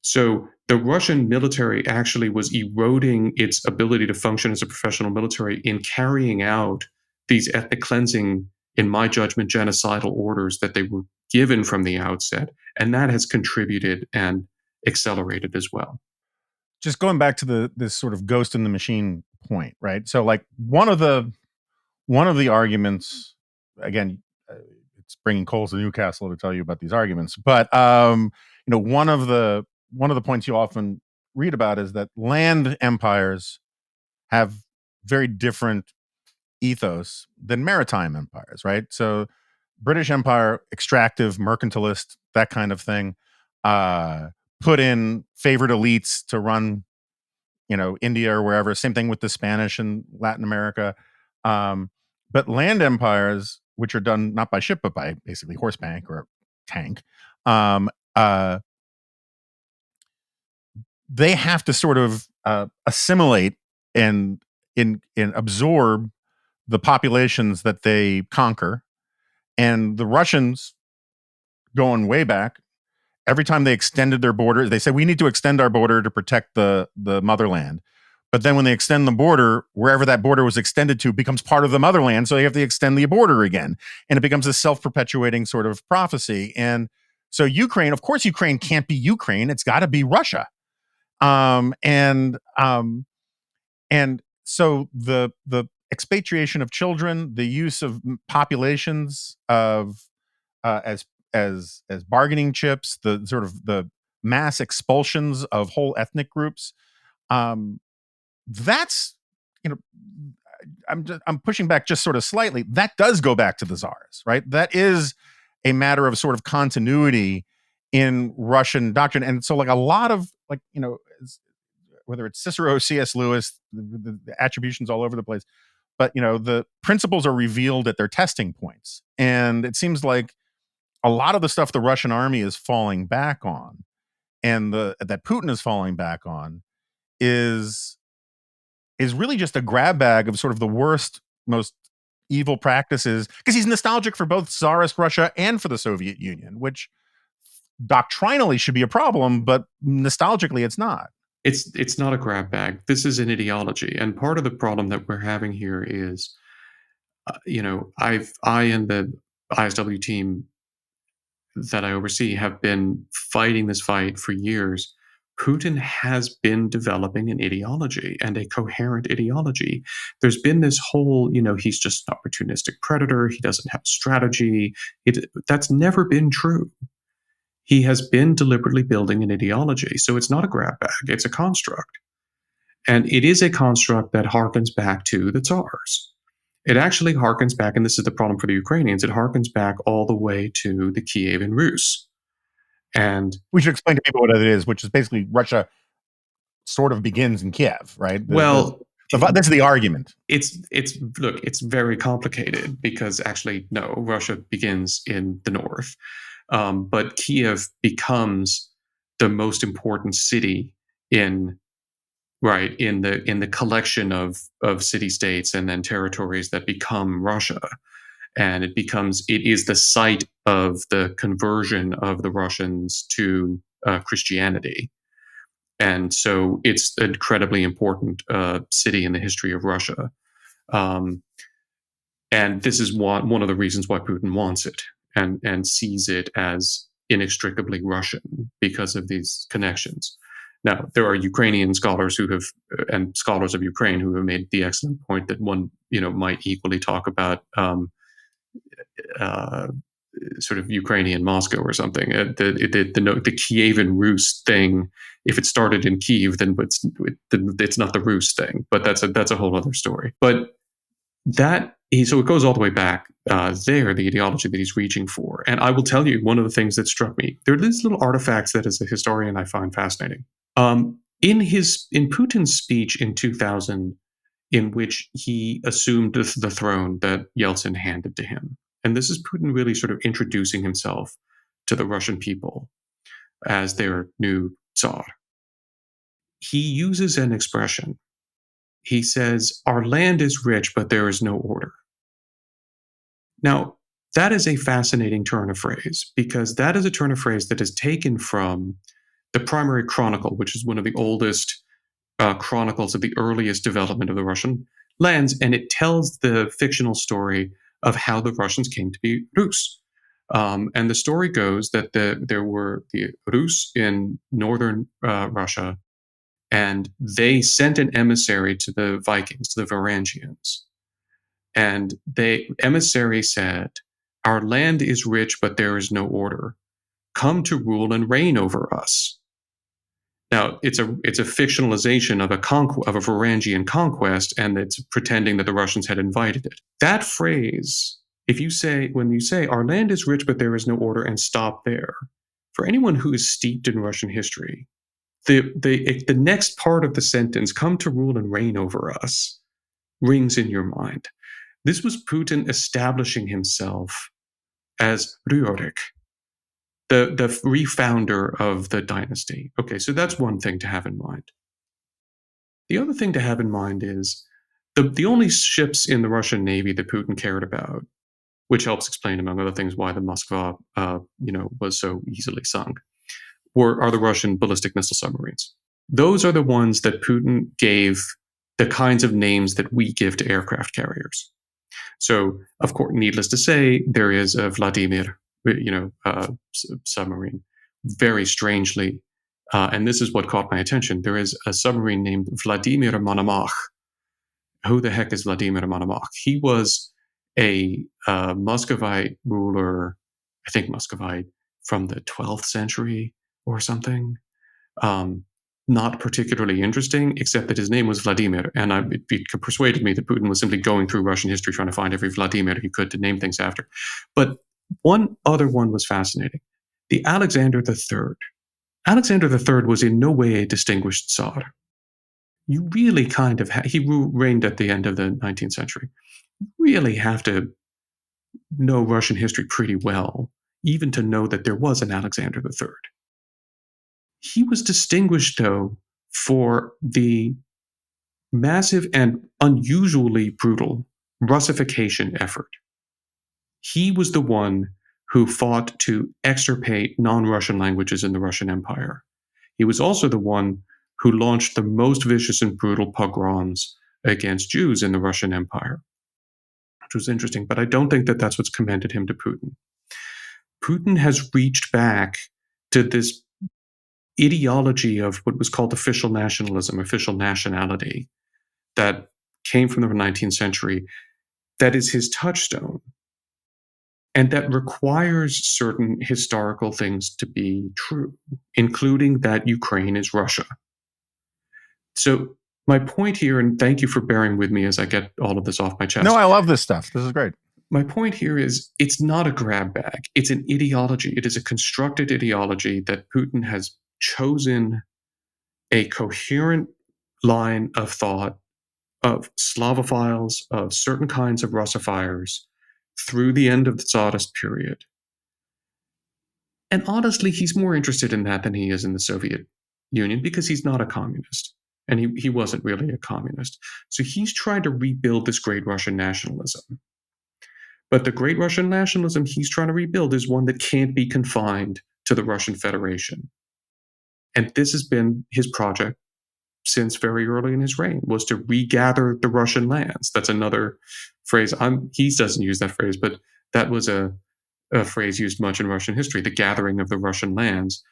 So the Russian military actually was eroding its ability to function as a professional military in carrying out these ethnic cleansing, in my judgment, genocidal orders that they were given from the outset. And that has contributed and accelerated as well. Just going back to this sort of ghost in the machine point, right? So like one of the arguments, again, it's bringing coals to Newcastle to tell you about these arguments, but one of the points you often read about is that land empires have very different ethos than maritime empires, right? So British Empire, extractive, mercantilist, that kind of thing, put in favored elites to run, India or wherever. Same thing with the Spanish and Latin America. But land empires, which are done not by ship, but by basically horseback or tank, they have to sort of assimilate and absorb the populations that they conquer. And the Russians, going way back, every time they extended their border, they said, we need to extend our border to protect the motherland. But then when they extend the border, wherever that border was extended to becomes part of the motherland. So they have to extend the border again. And it becomes a self-perpetuating sort of prophecy. And so Ukraine, of course, Ukraine can't be Ukraine. It's got to be Russia. And so the expatriation of children, the use of populations of as bargaining chips, the sort of the mass expulsions of whole ethnic groups, that's, I'm pushing back just sort of slightly. That does go back to the czars, right? That is a matter of sort of continuity in Russian doctrine. And so like a lot of whether it's Cicero, C.S. Lewis, the attributions all over the place, but the principles are revealed at their testing points, and it seems like a lot of the stuff the Russian army is falling back on, and that Putin is falling back on, is really just a grab bag of sort of the worst, most evil practices, because he's nostalgic for both Tsarist Russia and for the Soviet Union, which doctrinally should be a problem, but nostalgically it's not. It's not a grab bag. This is an ideology, and part of the problem that we're having here is, I and the ISW team that I oversee have been fighting this fight for years. Putin has been developing an ideology, and a coherent ideology. There's been this whole, he's just an opportunistic predator. He doesn't have strategy. That's never been true. He has been deliberately building an ideology. So it's not a grab bag, it's a construct. And it is a construct that harkens back to the Tsars. It actually harkens back, and this is the problem for the Ukrainians, it harkens back all the way to the Kievan Rus. And we should explain to people what it is, which is basically Russia sort of begins in Kiev, right? That's the argument. It's very complicated, because actually, no, Russia begins in the north. But Kiev becomes the most important city in the collection of city states and then territories that become Russia, and it is the site of the conversion of the Russians to Christianity, and so it's an incredibly important city in the history of Russia, and this is one of the reasons why Putin wants it and sees it as inextricably Russian because of these connections. Now, there are Ukrainian scholars and scholars of Ukraine who have made the excellent point that one, might equally talk about sort of Ukrainian Moscow or something. The Kievan Rus thing, if it started in Kiev, then it's not the Rus thing. But that's a whole other story. But so it goes all the way back there, the ideology that he's reaching for. And I will tell you, one of the things that struck me, there are these little artifacts that as a historian I find fascinating. In Putin's speech in 2000, in which he assumed the throne that Yeltsin handed to him, and this is Putin really sort of introducing himself to the Russian people as their new Tsar, he uses an expression. He says, "Our land is rich, but there is no order." Now, that is a fascinating turn of phrase, because that is a turn of phrase that is taken from the Primary Chronicle, which is one of the oldest chronicles of the earliest development of the Russian lands, and it tells the fictional story of how the Russians came to be Rus. And the story goes that there were the Rus in northern Russia, and they sent an emissary to the Vikings, to the Varangians. And the emissary said, "Our land is rich, but there is no order. Come to rule and reign over us." Now, it's a fictionalization of a Varangian conquest, and it's pretending that the Russians had invited it. That phrase, when you say "our land is rich, but there is no order," and stop there, for anyone who is steeped in Russian history, the next part of the sentence, "come to rule and reign over us," rings in your mind. This was Putin establishing himself as Rurik, the refounder of the dynasty. Okay, so that's one thing to have in mind. The other thing to have in mind is the only ships in the Russian Navy that Putin cared about, which helps explain, among other things, why the Moskva, was so easily sunk, are the Russian ballistic missile submarines. Those are the ones that Putin gave the kinds of names that we give to aircraft carriers. So, of course, needless to say, there is a Vladimir, submarine. Very strangely, and this is what caught my attention, there is a submarine named Vladimir Monomach. Who the heck is Vladimir Monomach? He was a Muscovite ruler, I think Muscovite, from the 12th century or something. Not particularly interesting, except that his name was Vladimir, and it persuaded me that Putin was simply going through Russian history trying to find every Vladimir he could to name things after. But one other one was fascinating. The Alexander III. Alexander III was in no way a distinguished Tsar. you really kind of he reigned at the end of the 19th century. You really have to know Russian history pretty well, even to know that there was an Alexander III. He was distinguished, though, for the massive and unusually brutal Russification effort. He was the one who fought to extirpate non-Russian languages in the Russian Empire. He was also the one who launched the most vicious and brutal pogroms against Jews in the Russian Empire, which was interesting. But I don't think that that's what's commended him to Putin. Putin has reached back to this ideology of what was called official nationalism, official nationality, that came from the 19th century, that is his touchstone, and that requires certain historical things to be true, including that Ukraine is Russia. So my point here, and thank you for bearing with me as I get all of this off my chest. No, I love this stuff. This is great. My point here is it's not a grab bag. It's an ideology. It is a constructed ideology that Putin has chosen a coherent line of thought of Slavophiles, of certain kinds of Russophiles through the end of the Tsarist period. And honestly, he's more interested in that than he is in the Soviet Union because he's not a communist. And he wasn't really a communist. So he's trying to rebuild this great Russian nationalism. But the great Russian nationalism he's trying to rebuild is one that can't be confined to the Russian Federation. And this has been his project since very early in his reign, was to regather the Russian lands. That's another phrase. He doesn't use that phrase, but that was a phrase used much in Russian history, the gathering of the Russian lands,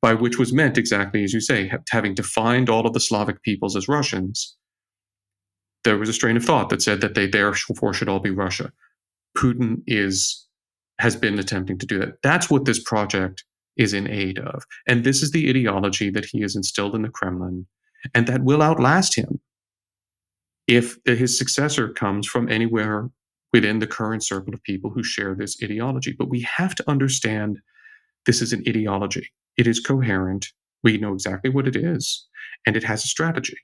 by which was meant exactly as you say, having defined all of the Slavic peoples as Russians. There was a strain of thought that said that they therefore should all be Russia. Putin has been attempting to do that. That's what this project is in aid of. And this is the ideology that he has instilled in the Kremlin, and that will outlast him if his successor comes from anywhere within the current circle of people who share this ideology. But we have to understand this is an ideology. It is coherent. We know exactly what it is, and it has a strategy.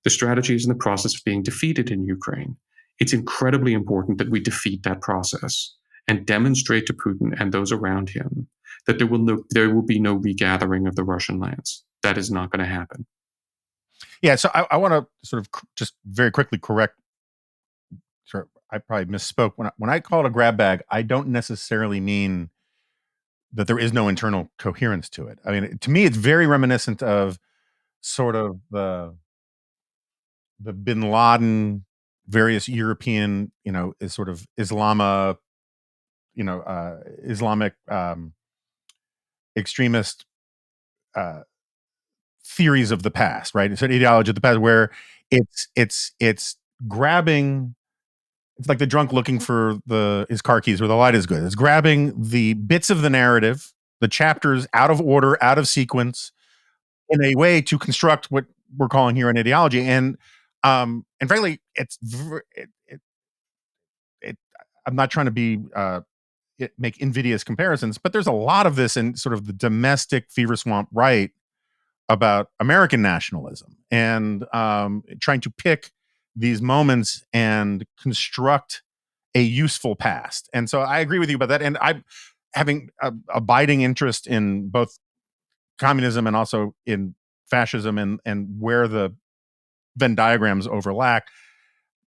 The strategy is in the process of being defeated in Ukraine. It's incredibly important that we defeat that process and demonstrate to Putin and those around him that there will be no regathering of the Russian lands. That is not going to happen. Yeah, so I want to sort of just very quickly correct. Sure, I probably misspoke when I call it a grab bag. I don't necessarily mean that there is no internal coherence to it. I mean, to me, it's very reminiscent of sort of the Bin Laden, various European, is sort of Islamic extremist theories of the past, right? It's an ideology of the past where it's grabbing. It's like the drunk looking for his car keys where the light is good. It's grabbing the bits of the narrative, the chapters out of order, out of sequence, in a way to construct what we're calling here an ideology. And frankly, I'm not trying to be make invidious comparisons, but there's a lot of this in sort of the domestic fever swamp right about American nationalism and trying to pick these moments and construct a useful past. And so I agree with you about that. And I'm having a abiding interest in both communism and also in fascism and where the Venn diagrams overlap.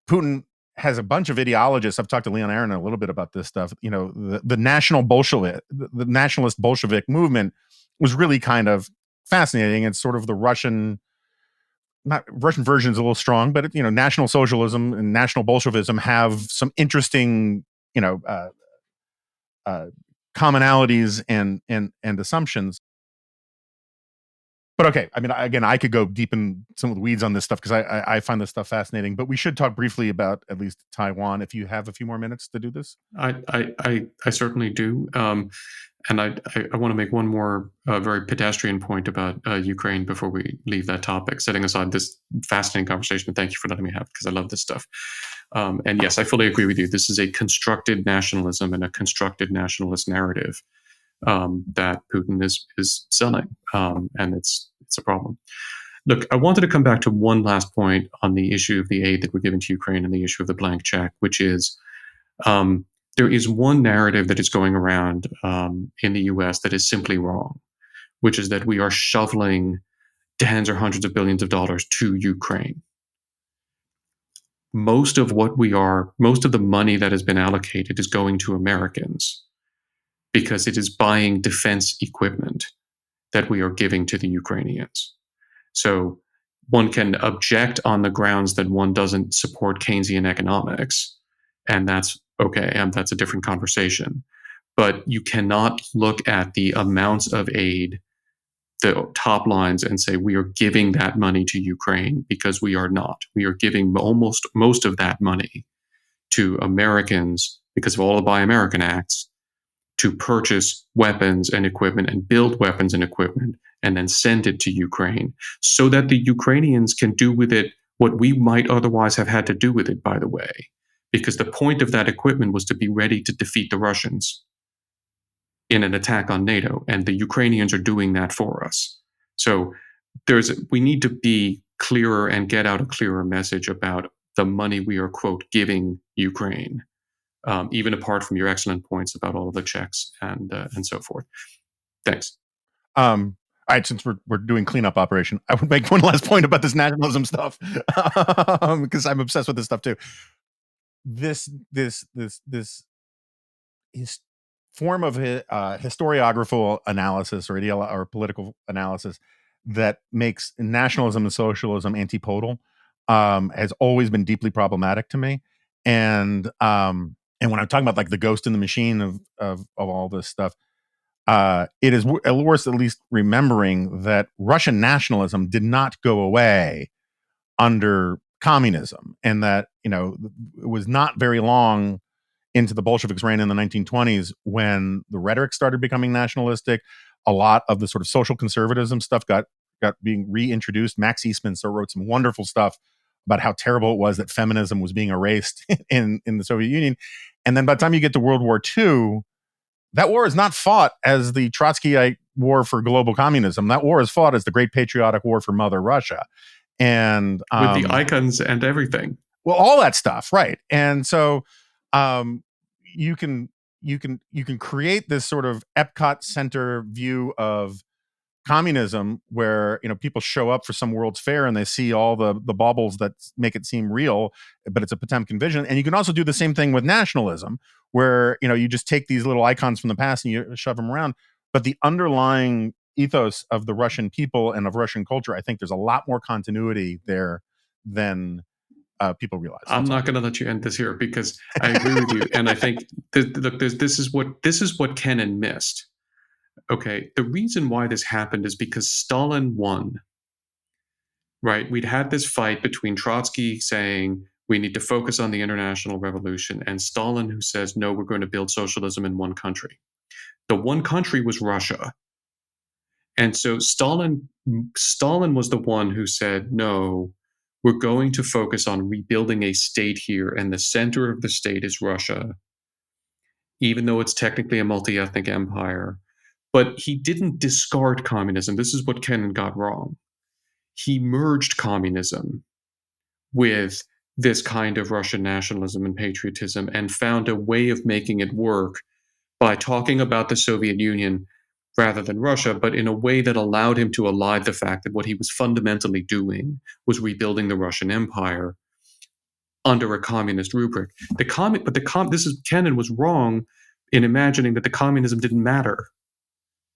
Putin has a bunch of ideologists. I've talked to Leon Aaron a little bit about this stuff. The nationalist Bolshevik movement was really kind of fascinating. It's sort of the Russian version is a little strong, but National Socialism and National Bolshevism have some interesting, commonalities and assumptions. But okay, I mean, again, I could go deep in some of the weeds on this stuff because I find this stuff fascinating. But we should talk briefly about at least Taiwan if you have a few more minutes to do this. I certainly do. And I want to make one more very pedestrian point about Ukraine before we leave that topic, setting aside this fascinating conversation. Thank you for letting me have it because I love this stuff. And yes, I fully agree with you. This is a constructed nationalism and a constructed nationalist narrative that Putin is selling, and it's a problem. look, I wanted to come back to one last point on the issue of the aid that we're giving to Ukraine and the issue of the blank check, which is um, there is one narrative that is going around in the US that is simply wrong, which is that we are shoveling tens or hundreds of billions of dollars to Ukraine. Most of the money that has been allocated is going to Americans because it is buying defense equipment that we are giving to the Ukrainians. So one can object on the grounds that one doesn't support Keynesian economics, and that's okay, and that's a different conversation. But you cannot look at the amounts of aid, the top lines, and say we are giving that money to Ukraine, because we are not. We are giving almost most of that money to Americans because of all the Buy American Acts to purchase weapons and equipment and build weapons and equipment and then send it to Ukraine so that the Ukrainians can do with it what we might otherwise have had to do with it, by the way. Because the point of that equipment was to be ready to defeat the Russians in an attack on NATO, and the Ukrainians are doing that for us. So we need to be clearer and get out a clearer message about the money we are, quote, giving Ukraine. Even apart from your excellent points about all of the checks and so forth. Thanks. All right, since we're doing cleanup operation, I would make one last point about this nationalism stuff because I'm obsessed with this stuff too. This form of historiographical analysis or political analysis that makes nationalism and socialism antipodal has always been deeply problematic to me. And when I'm talking about like the ghost in the machine of all this stuff, it is worth at least remembering that Russian nationalism did not go away under communism, and that it was not very long into the Bolsheviks' reign in the 1920s when the rhetoric started becoming nationalistic. A lot of the sort of social conservatism stuff got being reintroduced. Max Eastman wrote some wonderful stuff about how terrible it was that feminism was being erased in the Soviet Union. And then by the time you get to World War II, that war is not fought as the Trotskyite war for global communism. That war is fought as the Great Patriotic War for Mother Russia. And with the icons and everything. Well, all that stuff, right? And so you can create this sort of Epcot Center view of communism where people show up for some World's Fair and they see all the baubles that make it seem real, but it's a Potemkin vision. And you can also do the same thing with nationalism, where you just take these little icons from the past and you shove them around. But the underlying ethos of the Russian people and of Russian culture, I think there's a lot more continuity there than people realize. I'm not going to let you end this here because I agree with you, and I think this is what Kennan missed. Okay, the reason why this happened is because Stalin won. Right, we'd had this fight between Trotsky saying we need to focus on the international revolution, and Stalin who says no, we're going to build socialism in one country. The one country was Russia. And so Stalin was the one who said, no, we're going to focus on rebuilding a state here, and the center of the state is Russia, even though it's technically a multi-ethnic empire. But he didn't discard communism. This is what Kennan got wrong. He merged communism with this kind of Russian nationalism and patriotism and found a way of making it work by talking about the Soviet Union rather than Russia, but in a way that allowed him to elide the fact that what he was fundamentally doing was rebuilding the Russian Empire under a communist rubric. Kennan was wrong in imagining that the communism didn't matter.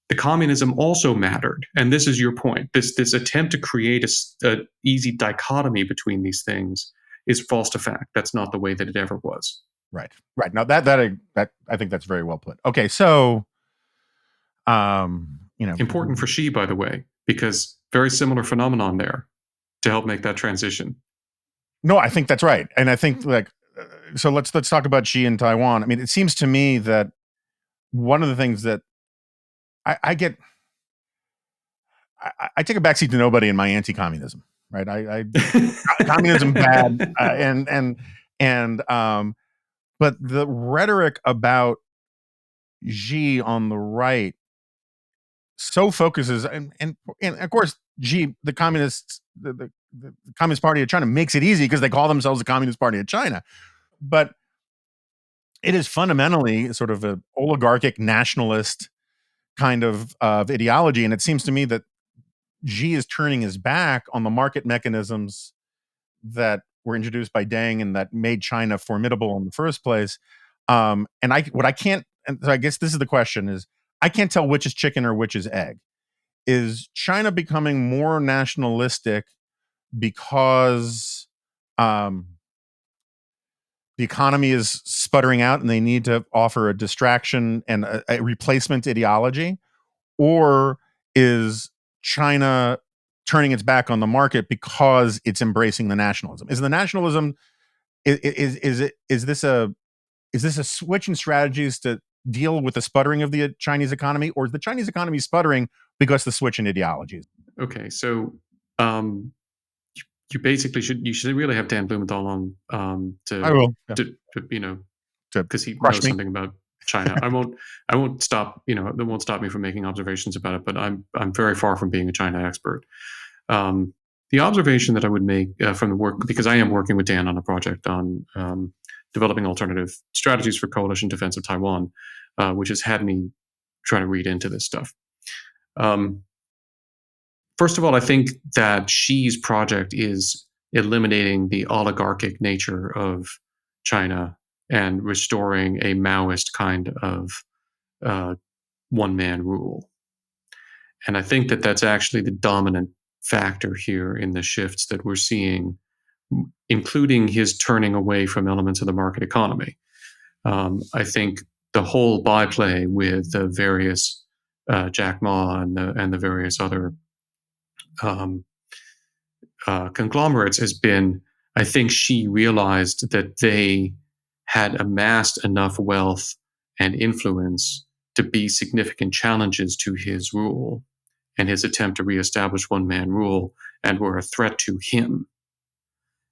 The communism also mattered, and this is your point. This attempt to create a easy dichotomy between these things is false to fact. That's not the way that it ever was. Right. Now that I think that's very well put. Okay, so important for Xi, by the way, because very similar phenomenon there to help make that transition. No, I think that's right, and I think so. Let's talk about Xi and Taiwan. I mean, it seems to me that one of the things that I take a backseat to nobody in my anti-communism, right? Communism bad, but the rhetoric about Xi on the right so focuses, and of course, the communists, the Communist Party of China makes it easy because they call themselves the Communist Party of China, but it is fundamentally sort of an oligarchic nationalist kind of ideology, and it seems to me that Xi is turning his back on the market mechanisms that were introduced by Deng and that made China formidable in the first place. And so I guess this is the question: is I can't tell which is chicken or which is egg. Is China becoming more nationalistic because the economy is sputtering out and they need to offer a distraction and a replacement ideology? Or is China turning its back on the market because it's embracing the nationalism? Is the nationalism is this a switch in strategies to deal with the sputtering of the Chinese economy, or is the Chinese economy sputtering because the switch in ideologies? Okay, so you basically should really have Dan Blumenthal on I will, yeah. to because he crush knows me. something about China. I won't stop that won't stop me from making observations about it, but I'm very far from being a China expert. The observation that I would make from the work, because I am working with Dan on a project on developing alternative strategies for coalition defense of Taiwan, which has had me trying to read into this stuff. First of all, I think that Xi's project is eliminating the oligarchic nature of China and restoring a Maoist kind of one-man rule. And I think that that's actually the dominant factor here in the shifts that we're seeing, including his turning away from elements of the market economy. I think the whole byplay with the various Jack Ma and the various other conglomerates has been, I think Xi realized that they had amassed enough wealth and influence to be significant challenges to his rule and his attempt to reestablish one-man rule, and were a threat to him.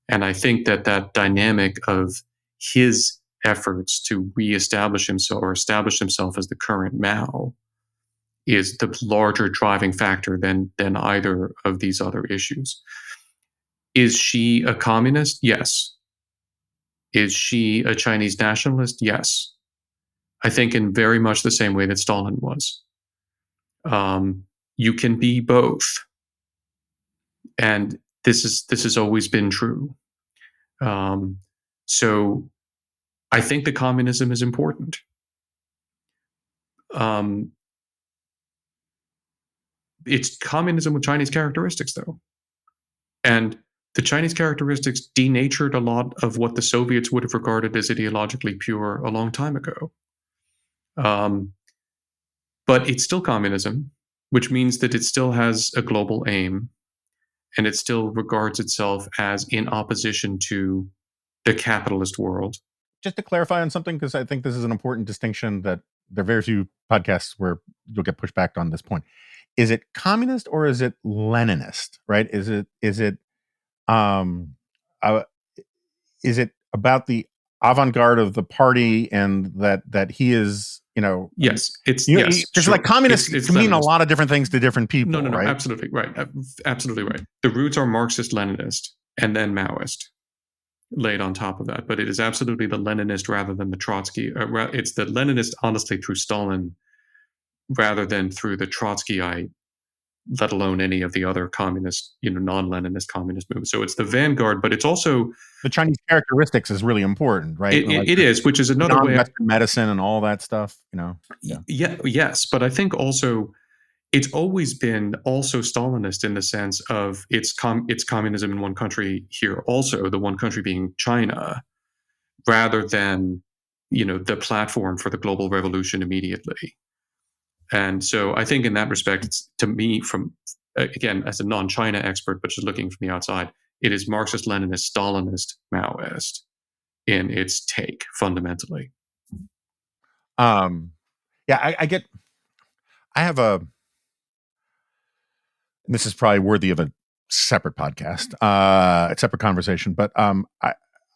And I think that that dynamic of his efforts to reestablish himself or establish himself as the current Mao is the larger driving factor than either of these other issues. Is she a communist? Yes. Is she a Chinese nationalist? Yes. I think in very much the same way that Stalin was. You can be both, and this has always been true. So I think the communism is important. It's communism with Chinese characteristics, though. And the Chinese characteristics denatured a lot of what the Soviets would have regarded as ideologically pure a long time ago. But it's still communism, which means that it still has a global aim, and it still regards itself as in opposition to the capitalist world. Just to clarify on something, because I think this is an important distinction that there are very few podcasts where you'll get pushed back on this point. Is it communist or is it Leninist? Right? Is it about the avant-garde of the party and that he is, yes, it's yes, because like communist can mean a lot of different things to different people. No, right? Absolutely right, absolutely right. The roots are Marxist-Leninist and then Maoist laid on top of that, but it is absolutely the Leninist rather than the Trotsky. It's the Leninist, honestly, through Stalin rather than through the Trotskyite, let alone any of the other communist, non-Leninist communist movements. So it's the vanguard, but it's also the Chinese characteristics is really important, right? It is, which is another way. Western medicine and all that stuff, Yes, but I think also it's always been also Stalinist in the sense of it's communism in one country here, also the one country being China, rather than the platform for the global revolution immediately. And so I think in that respect, it's, to me, from again as a non-China expert, but just looking from the outside, it is Marxist-Leninist, Stalinist, Maoist in its take fundamentally. This is probably worthy of a separate podcast, a separate conversation, but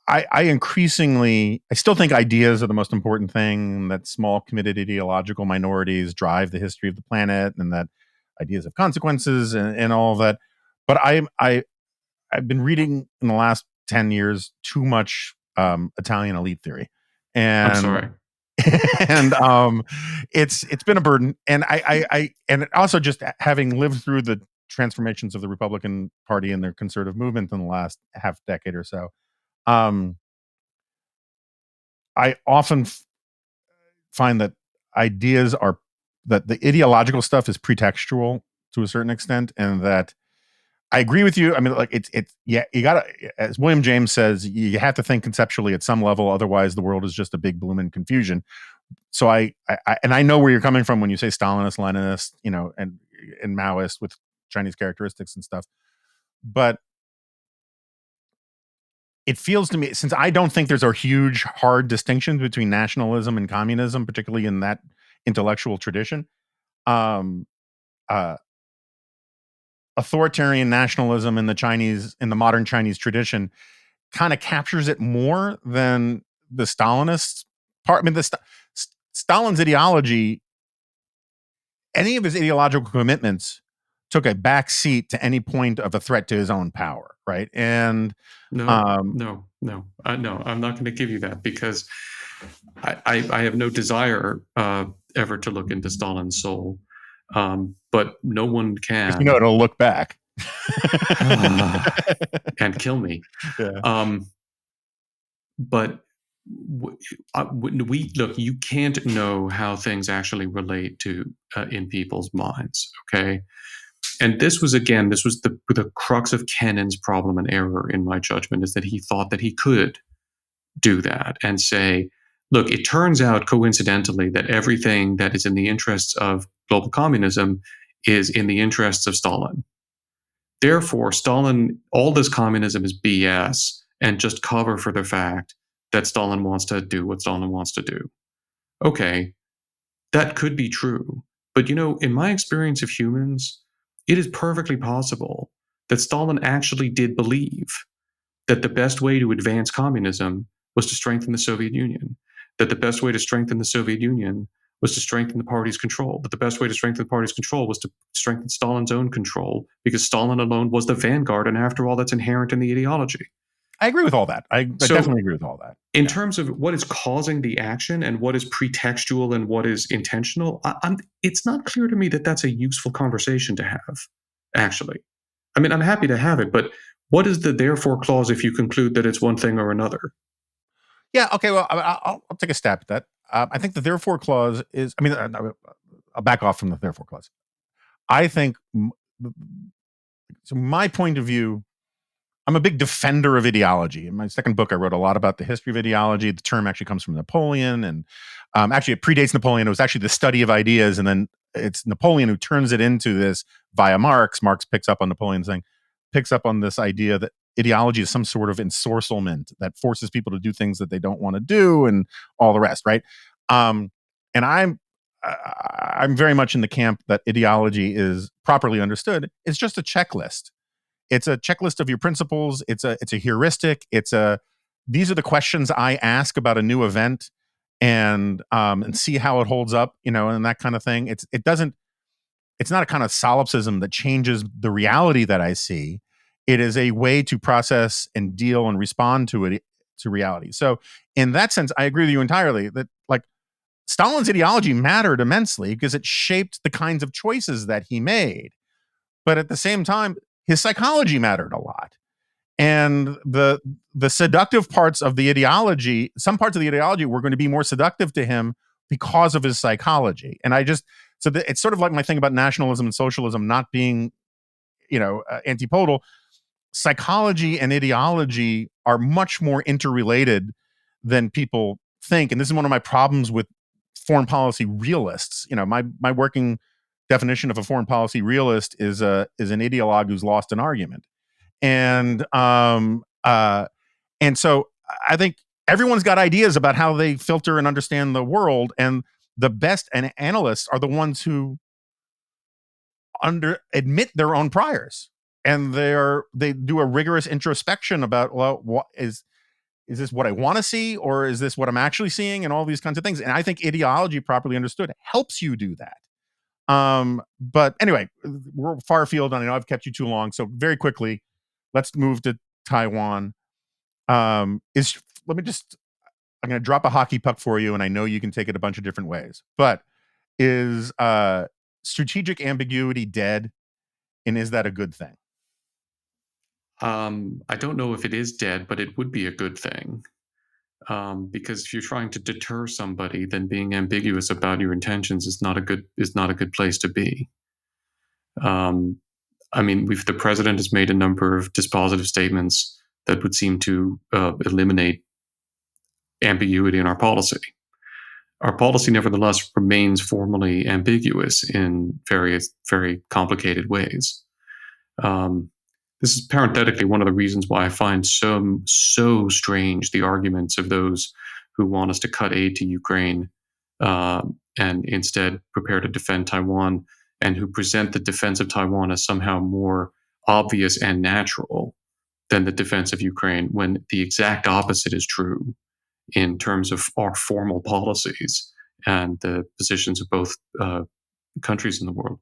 I increasingly, I still think ideas are the most important thing, that small committed ideological minorities drive the history of the planet, and that ideas of consequences and all of that. But I've been reading in the last 10 years too much Italian elite theory, I'm and sorry. and it's been a burden. And I and also just having lived through the transformations of the Republican Party and their conservative movement in the last half decade or so, I often find that ideas are that the ideological stuff is pretextual to a certain extent, and that I agree with you. I mean, like it's yeah, you gotta, as William James says, you have to think conceptually at some level, otherwise the world is just a big blooming confusion. So I know where you're coming from when you say Stalinist, Leninist, and Maoist with Chinese characteristics and stuff. But it feels to me, since I don't think there's a huge hard distinction between nationalism and communism, particularly in that intellectual tradition, um, uh, authoritarian nationalism in the modern Chinese tradition kind of captures it more than the Stalinist part. I mean, Stalin's ideology, any of his ideological commitments took a back seat to any point of a threat to his own power, right? And No, no, I'm not going to give you that, because I have no desire ever to look into Stalin's soul, but no one because can. it'll look back And kill me. Yeah. But we look, you can't know how things actually relate to in people's minds, okay? And this was the crux of Kennan's problem and error, in my judgment, is that he thought that he could do that and say, look, it turns out coincidentally that everything that is in the interests of global communism is in the interests of Stalin. Therefore, Stalin, all this communism is BS and just cover for the fact that Stalin wants to do what Stalin wants to do. Okay, that could be true. But in my experience of humans, it is perfectly possible that Stalin actually did believe that the best way to advance communism was to strengthen the Soviet Union, that the best way to strengthen the Soviet Union was to strengthen the party's control, that the best way to strengthen the party's control was to strengthen Stalin's own control, because Stalin alone was the vanguard, and after all, that's inherent in the ideology. I agree with all that. I definitely agree with all that. In terms of what is causing the action and what is pretextual and what is intentional, it's not clear to me that that's a useful conversation to have, actually. I mean, I'm happy to have it, but what is the therefore clause if you conclude that it's one thing or another? Yeah, okay, well, I'll take a stab at that. I think the therefore clause is, I mean, I'll back off from the therefore clause. I think, so my point of view, I'm a big defender of ideology. In my second book, I wrote a lot about the history of ideology. The term actually comes from Napoleon, and actually it predates Napoleon. It was actually the study of ideas, and then it's Napoleon who turns it into this via Marx. Marx picks up on Napoleon's thing, picks up on this idea that ideology is some sort of ensorcelment that forces people to do things that they don't want to do, and all the rest, right? And I'm very much in the camp that ideology is properly understood. It's just a checklist. It's a checklist of your principles. It's a heuristic. These are the questions I ask about a new event, and see how it holds up, and that kind of thing. It's not a kind of solipsism that changes the reality that I see. It is a way to process and deal and respond to reality. So in that sense, I agree with you entirely that, like, Stalin's ideology mattered immensely because it shaped the kinds of choices that he made. But at the same time, his psychology mattered a lot. And the seductive parts of the ideology, some parts of the ideology were going to be more seductive to him because of his psychology. And it's sort of like my thing about nationalism and socialism not being, antipodal. Psychology and ideology are much more interrelated than people think. And this is one of my problems with foreign policy realists. My working definition of a foreign policy realist is an ideologue who's lost an argument. And so I think everyone's got ideas about how they filter and understand the world, and the best analysts are the ones who admit their own priors, and they do a rigorous introspection about, well, what is this what I want to see, or is this what I'm actually seeing, and all these kinds of things. And I think ideology properly understood helps you do that. But anyway, we're far afield, and I know I've kept you too long. So very quickly, let's move to Taiwan. I'm going to drop a hockey puck for you, and I know you can take it a bunch of different ways. But is strategic ambiguity dead, and is that a good thing? I don't know if it is dead, but it would be a good thing. Because if you're trying to deter somebody, then being ambiguous about your intentions is not a good place to be. I mean, the president has made a number of dispositive statements that would seem to eliminate ambiguity in our policy. Our policy, nevertheless, remains formally ambiguous in various very complicated ways. This is parenthetically one of the reasons why I find so strange the arguments of those who want us to cut aid to Ukraine and instead prepare to defend Taiwan, and who present the defense of Taiwan as somehow more obvious and natural than the defense of Ukraine, when the exact opposite is true in terms of our formal policies and the positions of both countries in the world.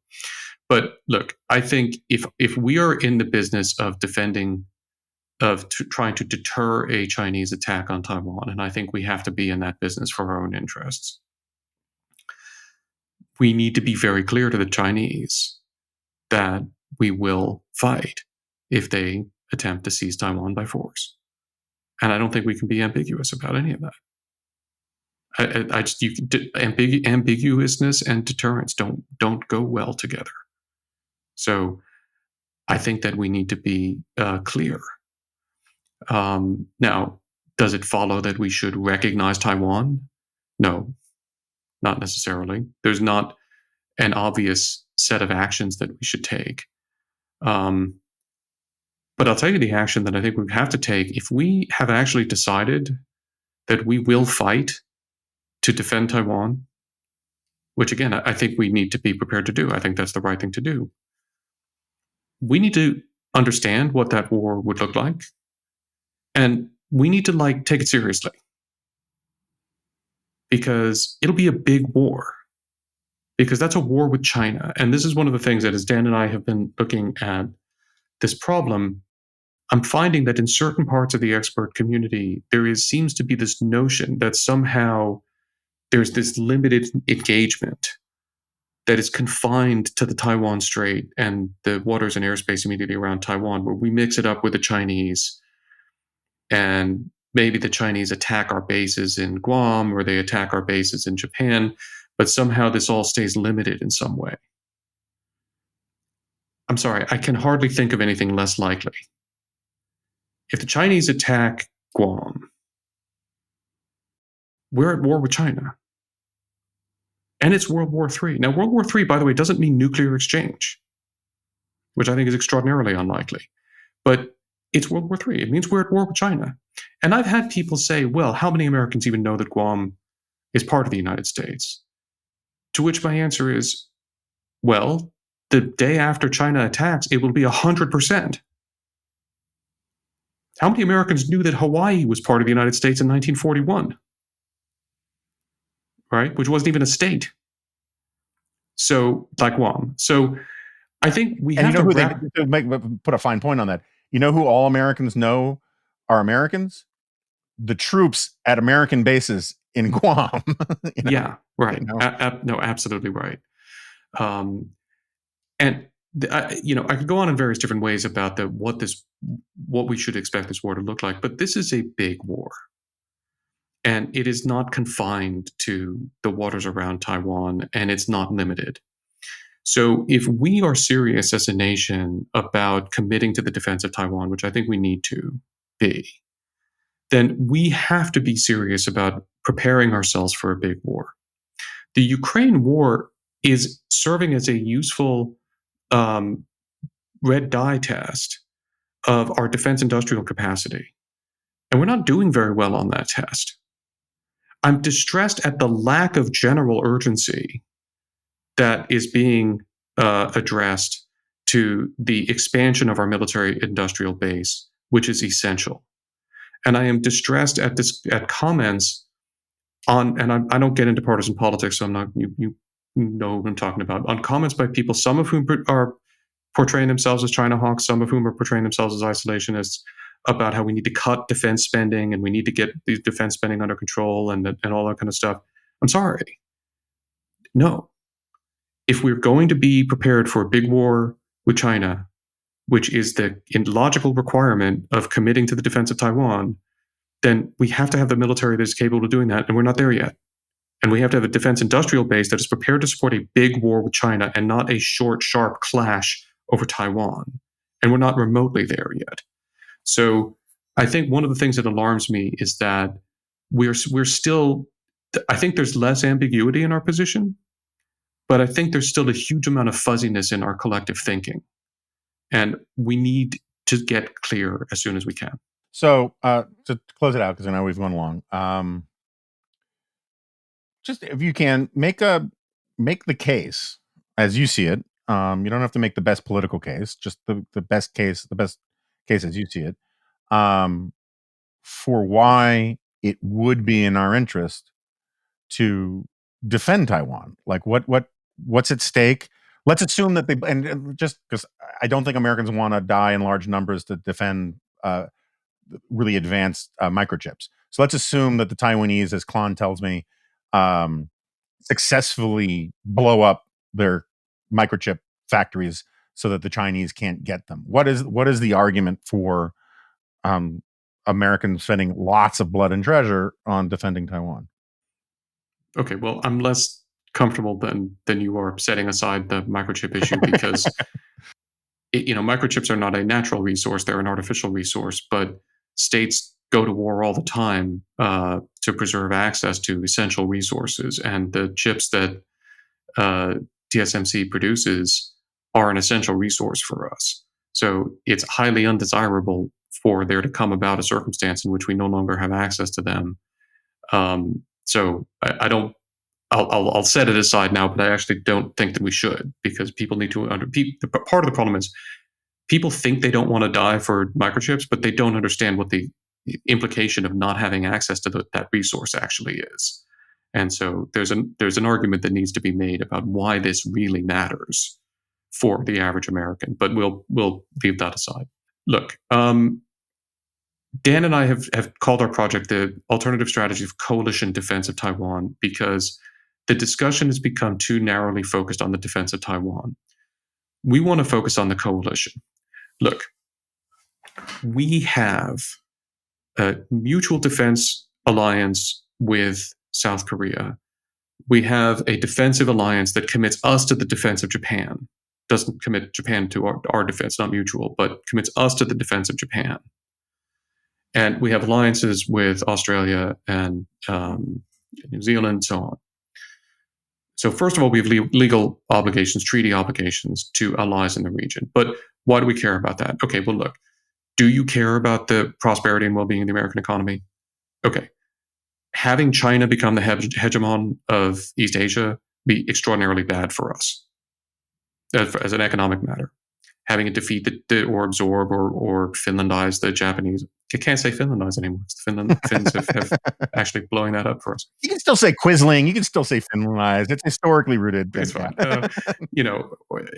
But look, I think if we are in the business of trying to deter a Chinese attack on Taiwan, and I think we have to be in that business for our own interests, we need to be very clear to the Chinese that we will fight if they attempt to seize Taiwan by force. And I don't think we can be ambiguous about any of that. Ambiguousness and deterrence don't go well together. So I think that we need to be clear. Now, does it follow that we should recognize Taiwan? No, not necessarily. There's not an obvious set of actions that we should take. But I'll tell you the action that I think we have to take if we have actually decided that we will fight to defend Taiwan, which again, I think we need to be prepared to do. I think that's the right thing to do. We need to understand what that war would look like, and we need to take it seriously, because it'll be a big war, because that's a war with China. And this is one of the things that, as Dan and I have been looking at this problem, I'm finding that in certain parts of the expert community, seems to be this notion that somehow there's this limited engagement that is confined to the Taiwan Strait and the waters and airspace immediately around Taiwan, where we mix it up with the Chinese, and maybe the Chinese attack our bases in Guam or they attack our bases in Japan, but somehow this all stays limited in some way. I'm sorry, I can hardly think of anything less likely. If the Chinese attack Guam, we're at war with China. And it's World War III. Now, World War III, by the way, doesn't mean nuclear exchange, which I think is extraordinarily unlikely. But it's World War III. It means we're at war with China. And I've had people say, well, how many Americans even know that Guam is part of the United States? To which my answer is, well, the day after China attacks, it will be 100%. How many Americans knew that Hawaii was part of the United States in 1941? Right? Which wasn't even a state. So, like Guam. So, I think we have to put a fine point on that. You know who all Americans know are Americans? The troops at American bases in Guam. Yeah, right. No, absolutely right. And I could go on in various different ways about what we should expect this war to look like, but this is a big war. And it is not confined to the waters around Taiwan, and it's not limited. So if we are serious as a nation about committing to the defense of Taiwan, which I think we need to be, then we have to be serious about preparing ourselves for a big war. The Ukraine war is serving as a useful red dye test of our defense industrial capacity. And we're not doing very well on that test. I'm distressed at the lack of general urgency that is being addressed to the expansion of our military industrial base, which is essential. And I am distressed at comments on, and I don't get into partisan politics, so I'm not, you know who I'm talking about, on comments by people, some of whom are portraying themselves as China hawks, some of whom are portraying themselves as isolationists, about how we need to cut defense spending and we need to get the defense spending under control and all that kind of stuff. I'm sorry. No. If we're going to be prepared for a big war with China, which is the logical requirement of committing to the defense of Taiwan, then we have to have the military that is capable of doing that, and we're not there yet. And we have to have a defense industrial base that is prepared to support a big war with China and not a short, sharp clash over Taiwan. And we're not remotely there yet. So I think one of the things that alarms me is that we're still, I think there's less ambiguity in our position, but I think there's still a huge amount of fuzziness in our collective thinking. And we need to get clear as soon as we can. So to close it out, because I know we've gone long, just if you can make the case as you see it. You don't have to make the best political case, just the best case as you see it, for why it would be in our interest to defend Taiwan. Like what's at stake? Let's assume that and just because I don't think Americans want to die in large numbers to defend really advanced microchips. So let's assume that the Taiwanese, as Klon tells me, successfully blow up their microchip factories so that the Chinese can't get them. What is the argument for Americans spending lots of blood and treasure on defending Taiwan? Okay, well, I'm less comfortable than you are setting aside the microchip issue because microchips are not a natural resource; they're an artificial resource. But states go to war all the time to preserve access to essential resources, and the chips that TSMC produces are an essential resource for us. So it's highly undesirable for there to come about a circumstance in which we no longer have access to them. So I don't. I'll set it aside now, but I actually don't think that we should, because people need to part of the problem is people think they don't want to die for microchips, but they don't understand what the implication of not having access to that resource actually is. And so there's an argument that needs to be made about why this really matters for the average American, but we'll leave that aside. Look, Dan and I have called our project the Alternative Strategy of Coalition Defense of Taiwan because the discussion has become too narrowly focused on the defense of Taiwan. We want to focus on the coalition. Look, we have a mutual defense alliance with South Korea. We have a defensive alliance that commits us to the defense of Japan. Doesn't commit Japan to our defense, not mutual, but commits us to the defense of Japan. And we have alliances with Australia and New Zealand and so on. So first of all, we have legal obligations, treaty obligations to allies in the region. But why do we care about that? Okay, well, look, do you care about the prosperity and well-being of the American economy? Okay. Having China become the hegemon of East Asia be extraordinarily bad for us as an economic matter. Having it defeat or absorb or Finlandize the Japanese. I can't say Finlandize anymore. The Finns have actually blowing that up for us. You can still say Quisling. You can still say Finlandized. It's historically rooted. It's fine.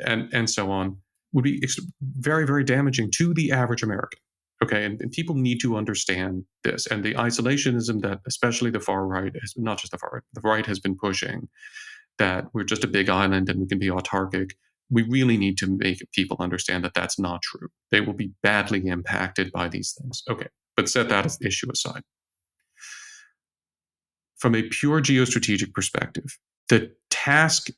And so on would be very, very damaging to the average American. Okay, and people need to understand this. And the isolationism that especially the far right, not just the far right, the right has been pushing, that we're just a big island and we can be autarkic. We really need to make people understand that that's not true. They will be badly impacted by these things. Okay, but set that issue aside. From a pure geostrategic perspective, the task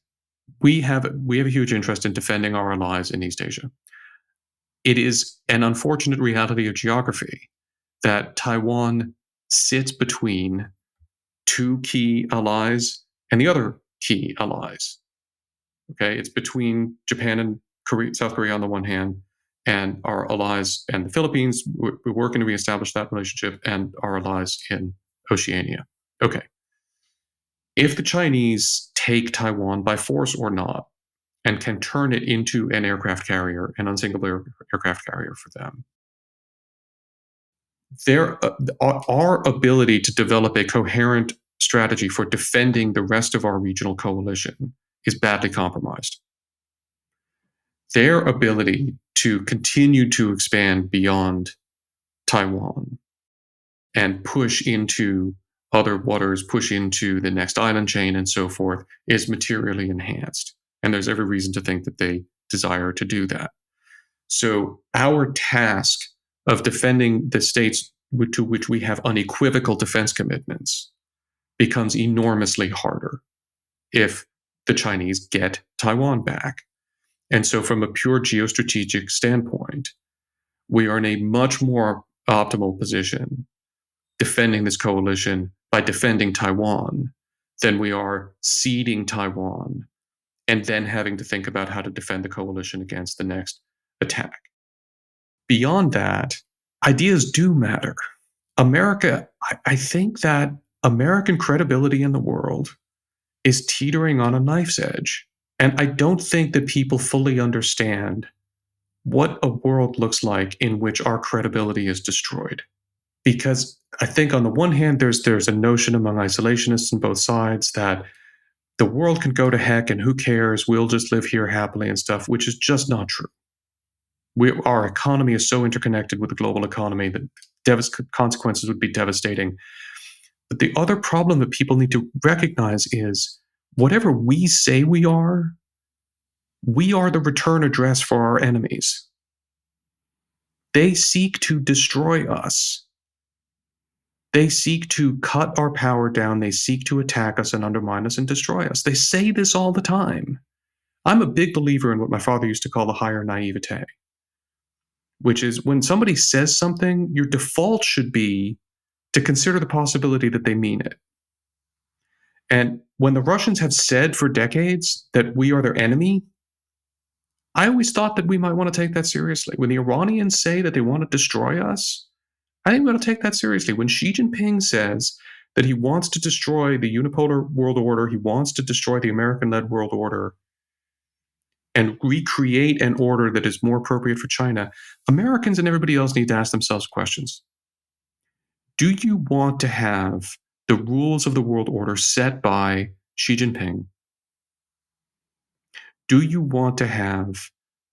we have a huge interest in defending our allies in East Asia. It is an unfortunate reality of geography that Taiwan sits between two key allies and the other key allies. Okay, it's between Japan and South Korea on the one hand, and our allies and the Philippines. We're working to reestablish that relationship, and our allies in Oceania. Okay. If the Chinese take Taiwan by force or not, and can turn it into an aircraft carrier, an unsinkable aircraft carrier for them, our ability to develop a coherent strategy for defending the rest of our regional coalition is badly compromised. Their ability to continue to expand beyond Taiwan and push into other waters, push into the next island chain and so forth, is materially enhanced. And there's every reason to think that they desire to do that. So our task of defending the states to which we have unequivocal defense commitments becomes enormously harder if the Chinese get Taiwan back. And so from a pure geostrategic standpoint, we are in a much more optimal position defending this coalition by defending Taiwan than we are ceding Taiwan and then having to think about how to defend the coalition against the next attack. Beyond that, ideas do matter. America, I think that American credibility in the world is teetering on a knife's edge. And I don't think that people fully understand what a world looks like in which our credibility is destroyed. Because I think on the one hand, there's a notion among isolationists on both sides that the world can go to heck and who cares, we'll just live here happily and stuff, which is just not true. Our economy is so interconnected with the global economy that consequences would be devastating. But the other problem that people need to recognize is whatever we say we are the return address for our enemies. They seek to destroy us. They seek to cut our power down. They seek to attack us and undermine us and destroy us. They say this all the time. I'm a big believer in what my father used to call the higher naivete, which is when somebody says something, your default should be to consider the possibility that they mean it. And when the Russians have said for decades that we are their enemy, I always thought that we might want to take that seriously. When the Iranians say that they want to destroy us, I think we ought to take that seriously. When Xi Jinping says that he wants to destroy the unipolar world order, he wants to destroy the American-led world order, and recreate an order that is more appropriate for China, Americans and everybody else need to ask themselves questions. Do you want to have the rules of the world order set by Xi Jinping? Do you want to have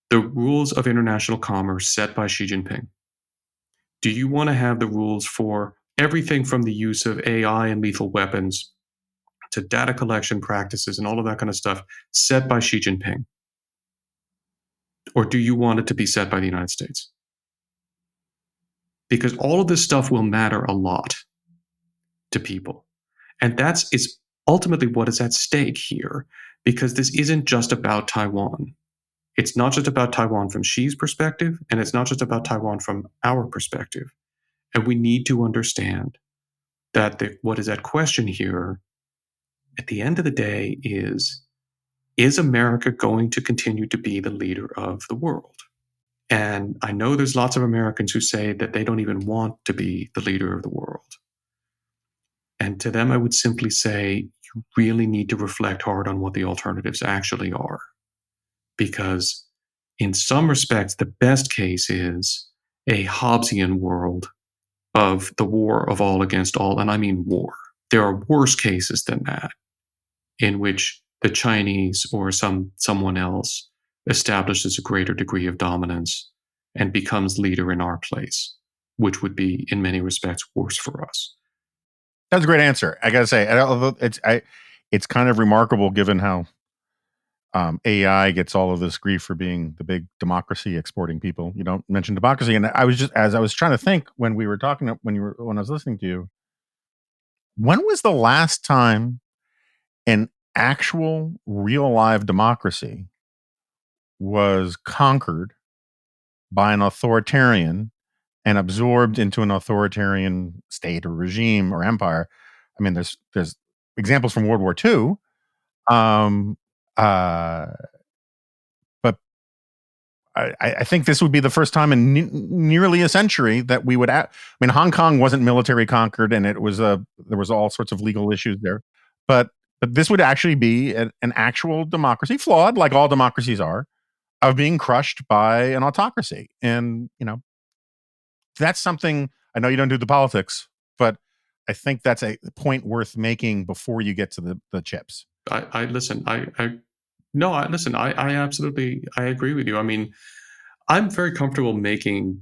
the rules of international commerce set by Xi Jinping? Do you want to have the rules for everything from the use of AI and lethal weapons to data collection practices and all of that kind of stuff set by Xi Jinping? Or do you want it to be set by the United States? Because all of this stuff will matter a lot to people. And is ultimately what is at stake here, because this isn't just about Taiwan. It's not just about Taiwan from Xi's perspective, and it's not just about Taiwan from our perspective. And we need to understand that what is at question here, at the end of the day, is America going to continue to be the leader of the world? And I know there's lots of Americans who say that they don't even want to be the leader of the world. And to them, I would simply say, you really need to reflect hard on what the alternatives actually are. Because in some respects, the best case is a Hobbesian world of the war of all against all, and I mean war. There are worse cases than that, in which the Chinese or someone else establishes a greater degree of dominance and becomes leader in our place, which would be, in many respects, worse for us. That's a great answer. I gotta say, it's kind of remarkable given how AI gets all of this grief for being the big democracy exporting people. You don't mention democracy, and as I was trying to think when we were talking when I was listening to you, when was the last time an actual real live democracy was conquered by an authoritarian and absorbed into an authoritarian state or regime or empire? I mean, there's examples from World War II, but I think this would be the first time in nearly a century that we would. I mean, Hong Kong wasn't military conquered, and there was all sorts of legal issues there, but this would actually be an actual democracy, flawed like all democracies are, of being crushed by an autocracy. And that's something. I know you don't do the politics, but I think that's a point worth making before you get to the chips. I listen. I No, listen, I absolutely, I agree with you. I mean, I'm very comfortable making,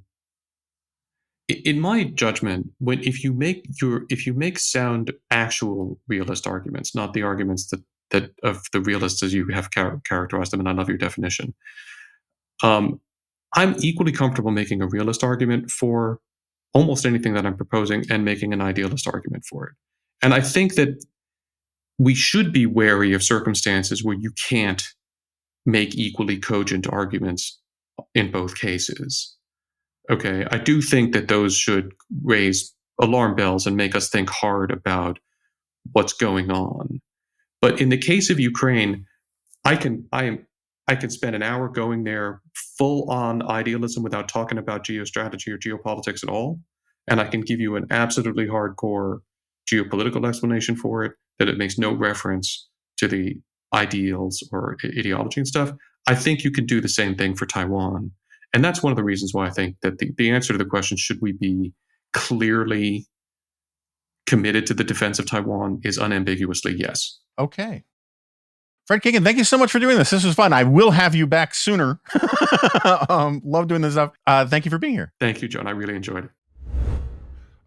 in my judgment, if you make sound, actual realist arguments, not the arguments that of the realists as you have characterized them, and I love your definition. Um, I'm equally comfortable making a realist argument for almost anything that I'm proposing and making an idealist argument for it. And I think that we should be wary of circumstances where you can't make equally cogent arguments in both cases. Okay, I do think that those should raise alarm bells and make us think hard about what's going on. But in the case of Ukraine, I can I am I can spend an hour going there full on idealism without talking about geostrategy or geopolitics at all, and I can give you an absolutely hardcore geopolitical explanation for it that it makes no reference to the ideals or ideology and stuff. I think you can do the same thing for Taiwan. And that's one of the reasons why I think that the answer to the question, should we be clearly committed to the defense of Taiwan, is unambiguously yes. Okay. Fred Kagan, thank you so much for doing this. This was fun. I will have you back sooner. Love doing this stuff. Thank you for being here. Thank you, John. I really enjoyed it.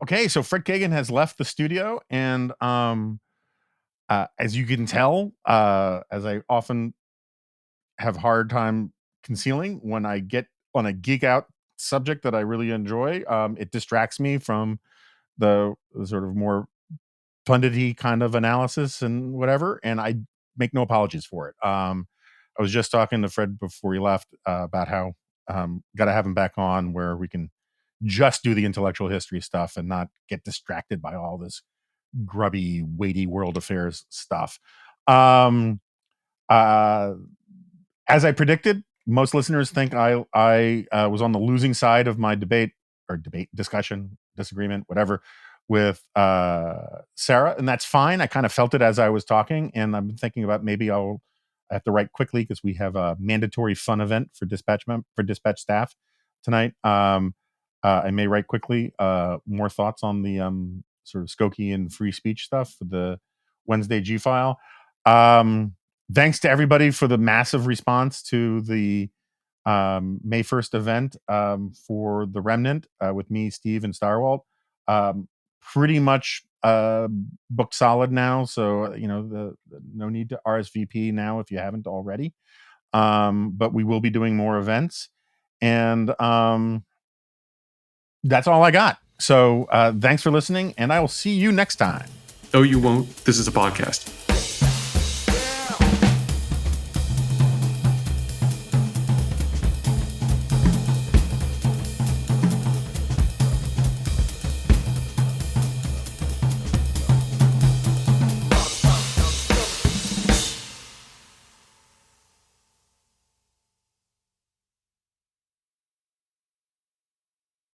Okay, so Fred Kagan has left the studio, and as you can tell, as I often have hard time concealing, when I get on a geek out subject that I really enjoy, it distracts me from the sort of more pundity kind of analysis and whatever, and I make no apologies for it. I was just talking to Fred before he left about how got to have him back on where we can just do the intellectual history stuff and not get distracted by all this grubby, weighty world affairs stuff. Uh, as I predicted, most listeners think I was on the losing side of my debate discussion, disagreement, whatever, with Sarah, and that's fine. I kind of felt it as I was talking, and I've been thinking about maybe I have to write quickly because we have a mandatory fun event for dispatch staff tonight. I may write quickly more thoughts on the sort of Skokie and free speech stuff for the Wednesday G file. Thanks to everybody for the massive response to the May 1st event for the Remnant with me, Steve, and Starwalt. Pretty much booked solid now, so the no need to RSVP now if you haven't already. But we will be doing more events, and that's all I got. So thanks for listening, and I will see you next time. No, you won't. This is a podcast.